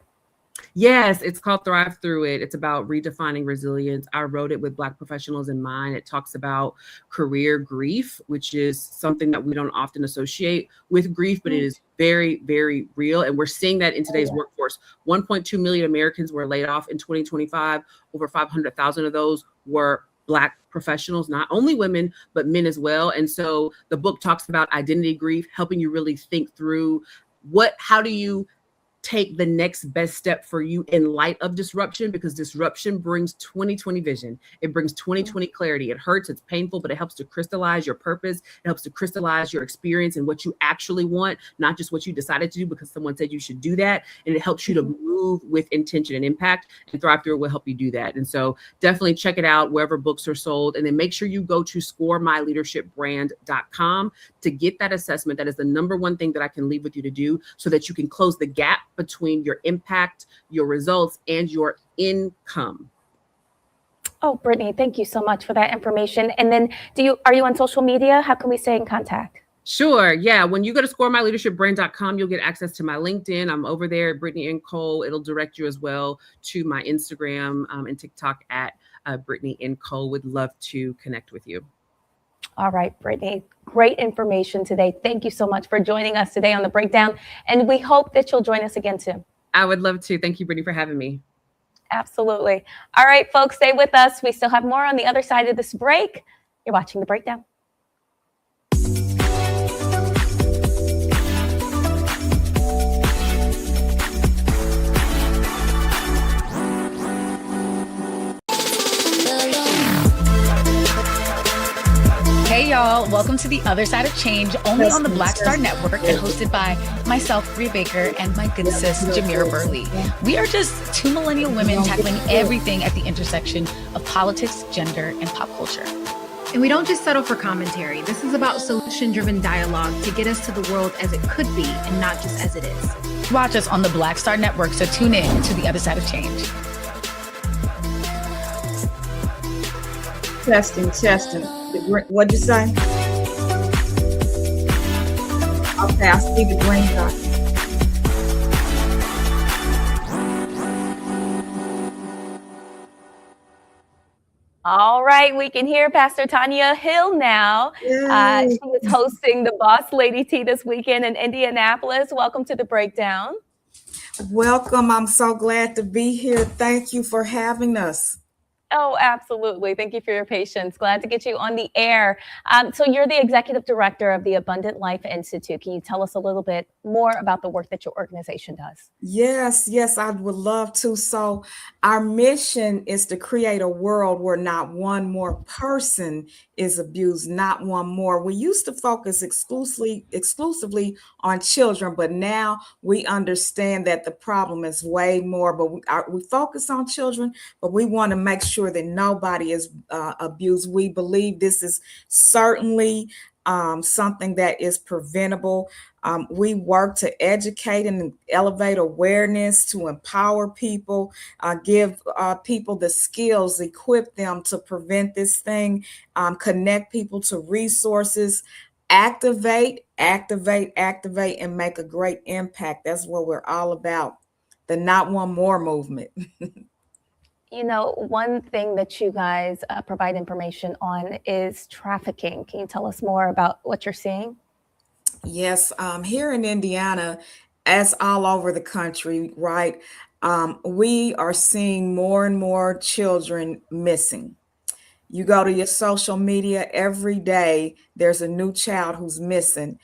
Yes, it's called Thrive Through It. It's about redefining resilience. I wrote it with Black professionals in mind. It talks about career grief, which is something that we don't often associate with grief, but it is very, very real. And we're seeing that in today's workforce. 1.2 million Americans were laid off in 2025. Over 500,000 of those were Black professionals, not only women, but men as well. And so the book talks about identity grief, helping you really think through how do you take the next best step for you in light of disruption, because disruption brings 2020 vision. It brings 2020 clarity. It hurts, it's painful, but it helps to crystallize your purpose. It helps to crystallize your experience and what you actually want, not just what you decided to do because someone said you should do that. And it helps you to move with intention and impact, and Thrive Through It will help you do that. And so definitely check it out wherever books are sold. And then make sure you go to scoremyleadershipbrand.com to get that assessment. That is the number one thing that I can leave with you to do, so that you can close the gap between your impact, your results, and your income. Oh, Brittany, thank you so much for that information. And then are you on social media? How can we stay in contact? Sure. Yeah. When you go to scoremyleadershipbrand.com, you'll get access to my LinkedIn. I'm over there, Brittany N. Cole. It'll direct you as well to my Instagram and TikTok at Brittany N. Cole. Would love to connect with you. All right, Brittany, great information today. Thank you so much for joining us today on The Breakdown. And we hope that you'll join us again soon. I would love to. Thank you, Brittany, for having me. Absolutely. All right, folks, stay with us. We still have more on the other side of this break. You're watching The Breakdown. y'all. Welcome to The Other Side of Change, only on the Black Star Network and hosted by myself, Rhea Baker, and my good sis, Jamira Burley. We are just two millennial women tackling everything at the intersection of politics, gender, and pop culture. And we don't just settle for commentary. This is about solution-driven dialogue to get us to the world as it could be and not just as it is. Watch us on the Black Star Network, so tune in to The Other Side of Change. Testing. What'd you say? Okay, I see the green dot. All right, we can hear Pastor Tanya Hill now. She was hosting the Boss Lady Tea this weekend in Indianapolis. Welcome to the breakdown. Welcome. I'm so glad to be here. Thank you for having us. Oh, absolutely. Thank you for your patience. Glad to get you on the air. So you're the executive director of the Abundant Life Institute. Can you tell us a little bit more about the work that your organization does? Yes, I would love to. So our mission is to create a world where not one more person is abused, not one more. We used to focus exclusively on children, but now we understand that the problem is way more. But we focus on children, but we want to make sure that nobody is abused. We believe this is certainly something that is preventable. We work to educate and elevate awareness, to empower people, give people the skills, equip them to prevent this thing, connect people to resources, activate, and make a great impact. That's what we're all about. The Not One More movement. You know, one thing that you guys provide information on is trafficking. Can you tell us more about what you're seeing? Yes, here in Indiana, as all over the country, right? We are seeing more and more children missing. You go to your social media every day, there's a new child who's missing.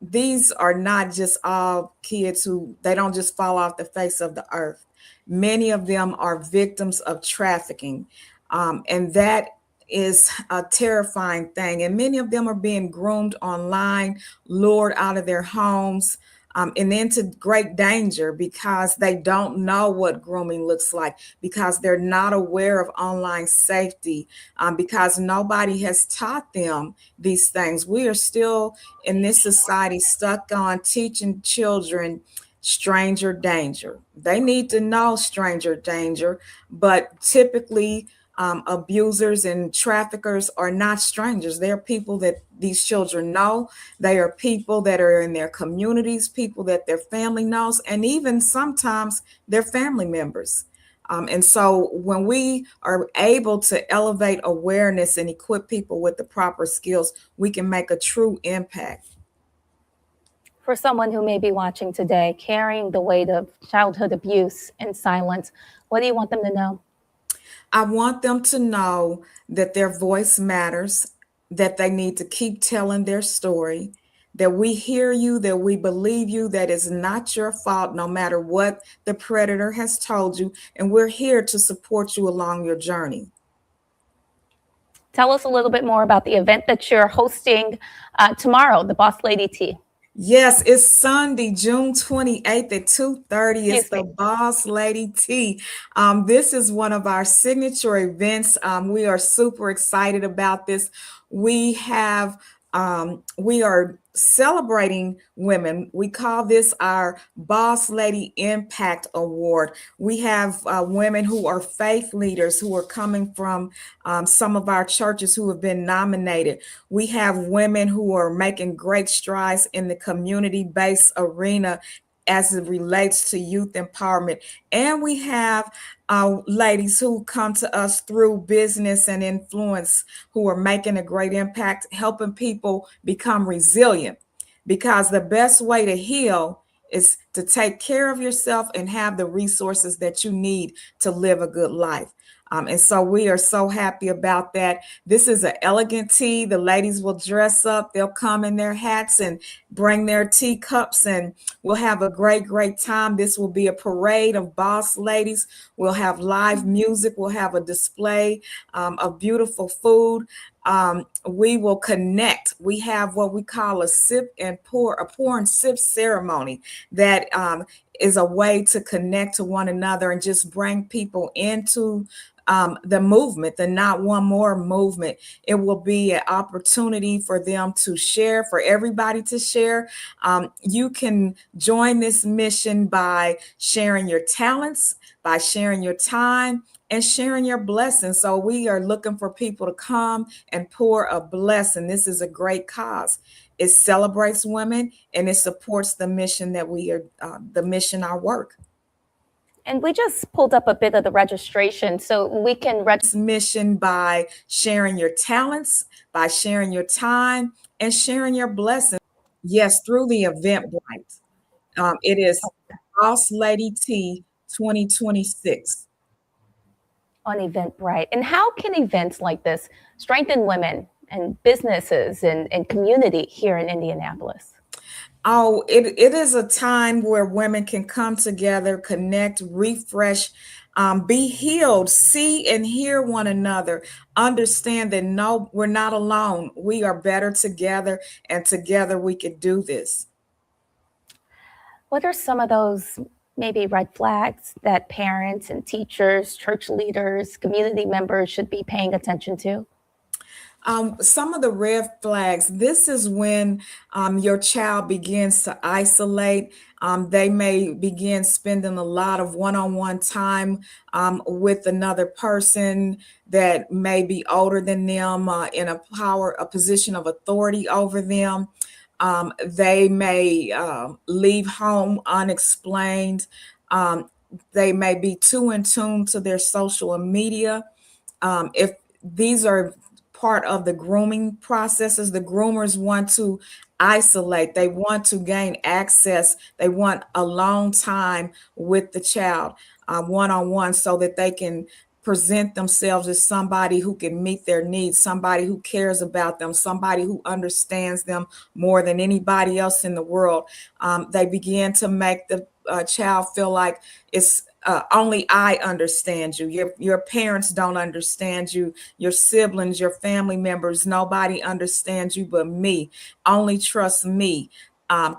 These are not just all kids they don't just fall off the face of the earth. Many of them are victims of trafficking, and that is a terrifying thing. And many of them are being groomed online, lured out of their homes, and into great danger because they don't know what grooming looks like, because they're not aware of online safety, because nobody has taught them these things. We are still in this society stuck on teaching children stranger danger. They need to know stranger danger, but typically abusers and traffickers are not strangers. They're people that these children know. They are people that are in their communities, people that their family knows, and even sometimes their family members. And so when we are able to elevate awareness and equip people with the proper skills, we can make a true impact. For someone who may be watching today, carrying the weight of childhood abuse in silence, what do you want them to know? I want them to know that their voice matters, that they need to keep telling their story, that we hear you, that we believe you, that it's not your fault, no matter what the predator has told you, and we're here to support you along your journey. Tell us a little bit more about the event that you're hosting tomorrow, the Boss Lady Tea. Yes, it's Sunday, June 28th at 2:30. It's the Boss Lady Tea. This is one of our signature events. We are super excited about this. We are celebrating women. We call this our Boss Lady Impact Award. We have women who are faith leaders who are coming from some of our churches who have been nominated. We have women who are making great strides in the community-based arena as it relates to youth empowerment. And we have ladies who come to us through business and influence who are making a great impact, helping people become resilient. Because the best way to heal is to take care of yourself and have the resources that you need to live a good life. And so we are so happy about that. This is an elegant tea. The ladies will dress up. They'll come in their hats and bring their teacups, and we'll have a great, great time. This will be a parade of boss ladies. We'll have live music. We'll have a display of beautiful food. We will connect. We have what we call a sip and pour, a pour and sip ceremony that is a way to connect to one another and just bring people into the movement, the Not One More movement. It will be an opportunity for them to share, for everybody to share. You can join this mission by sharing your talents, by sharing your time, and sharing your blessings. So we are looking for people to come and pour a blessing. This is a great cause. It celebrates women and it supports the mission that we are, the mission, our work. And we just pulled up a bit of the registration so we can mission by sharing your talents, by sharing your time, and sharing your blessings. Yes, through the Eventbrite. It is Boss Lady Tea 2026. On Eventbrite. And how can events like this strengthen women and businesses and community here in Indianapolis? Oh, it is a time where women can come together, connect, refresh, be healed, see and hear one another, understand that no, we're not alone. We are better together, and together we could do this. What are some of those maybe red flags that parents and teachers, church leaders, community members should be paying attention to? Some of the red flags, this is when your child begins to isolate. They may begin spending a lot of one-on-one time with another person that may be older than them, in a position of authority over them. They may leave home unexplained. They may be too in tune to their social media. If these are part of the grooming processes, the groomers want to isolate. They want to gain access. They want alone time with the child, one-on-one, so that they can present themselves as somebody who can meet their needs, somebody who cares about them, somebody who understands them more than anybody else in the world. They begin to make the child feel like it's only I understand you. Your parents don't understand you. Your siblings, your family members, nobody understands you but me. Only trust me.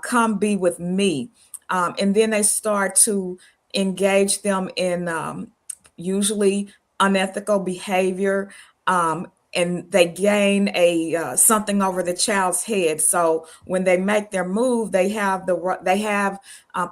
Come be with me. And then they start to engage them in usually unethical behavior. And they gain something over the child's head. So when they make their move, they have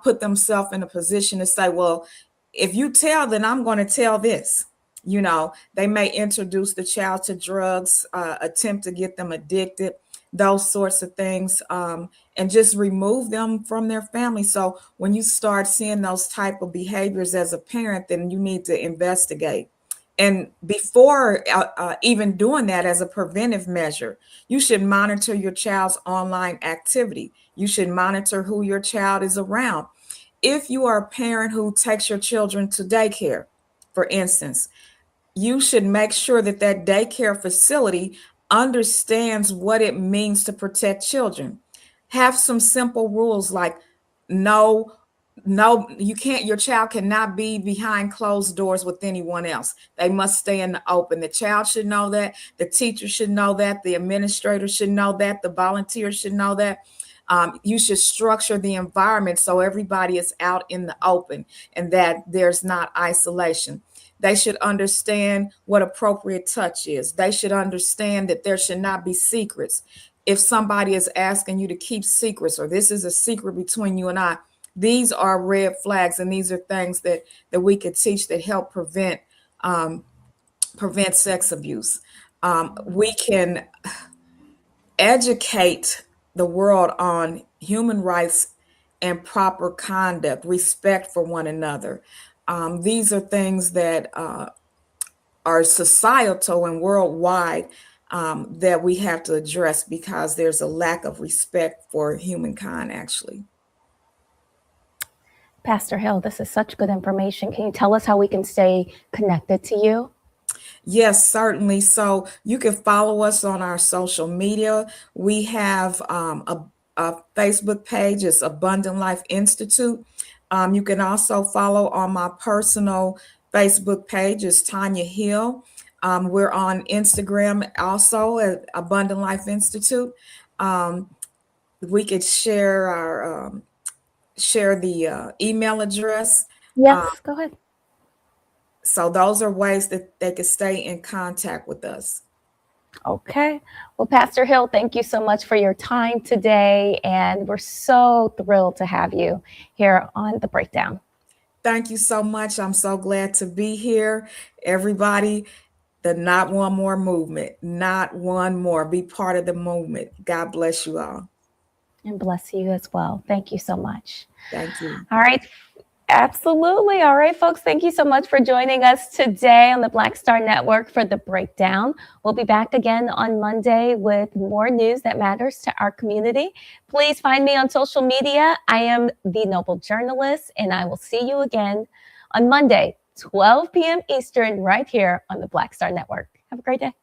put themselves in a position to say, well, if you tell, then I'm going to tell this. You know, they may introduce the child to drugs, attempt to get them addicted, those sorts of things, and just remove them from their family. So when you start seeing those type of behaviors as a parent, then you need to investigate. And before even doing that, as a preventive measure, you should monitor your child's online activity. You should monitor who your child is around. If you are a parent who takes your children to daycare, for instance, you should make sure that that daycare facility understands what it means to protect children. Have some simple rules like no, you can't, your child cannot be behind closed doors with anyone else. They must stay in the open. The child should know that, the teacher should know that, the administrator should know that, the volunteer should know that. You should structure the environment so everybody is out in the open and that there's not isolation. They should understand what appropriate touch is. They should understand that there should not be secrets. If somebody is asking you to keep secrets, or this is a secret between you and I, these are red flags, and these are things that we could teach that help prevent sex abuse. We can educate the world on human rights and proper conduct, respect for one another. These are things that are societal and worldwide that we have to address because there's a lack of respect for humankind, actually. Pastor Hill, this is such good information. Can you tell us how we can stay connected to you? Yes, certainly. So you can follow us on our social media. We have a Facebook page. It's Abundant Life Institute. You can also follow on my personal Facebook page. It's Tanya Hill. We're on Instagram also at Abundant Life Institute. We could share our share the email address. Yes, go ahead. So those are ways that they can stay in contact with us. Okay. Well, Pastor Hill, thank you so much for your time today. And we're so thrilled to have you here on The Breakdown. Thank you so much. I'm so glad to be here. Everybody, the Not One More movement, not one more. Be part of the movement. God bless you all. And bless you as well. Thank you so much. Thank you. All right. Absolutely. All right, folks. Thank you so much for joining us today on the Black Star Network for The Breakdown. We'll be back again on Monday with more news that matters to our community. Please find me on social media. I am The Noble Journalist, and I will see you again on Monday, 12 p.m. Eastern, right here on the Black Star Network. Have a great day.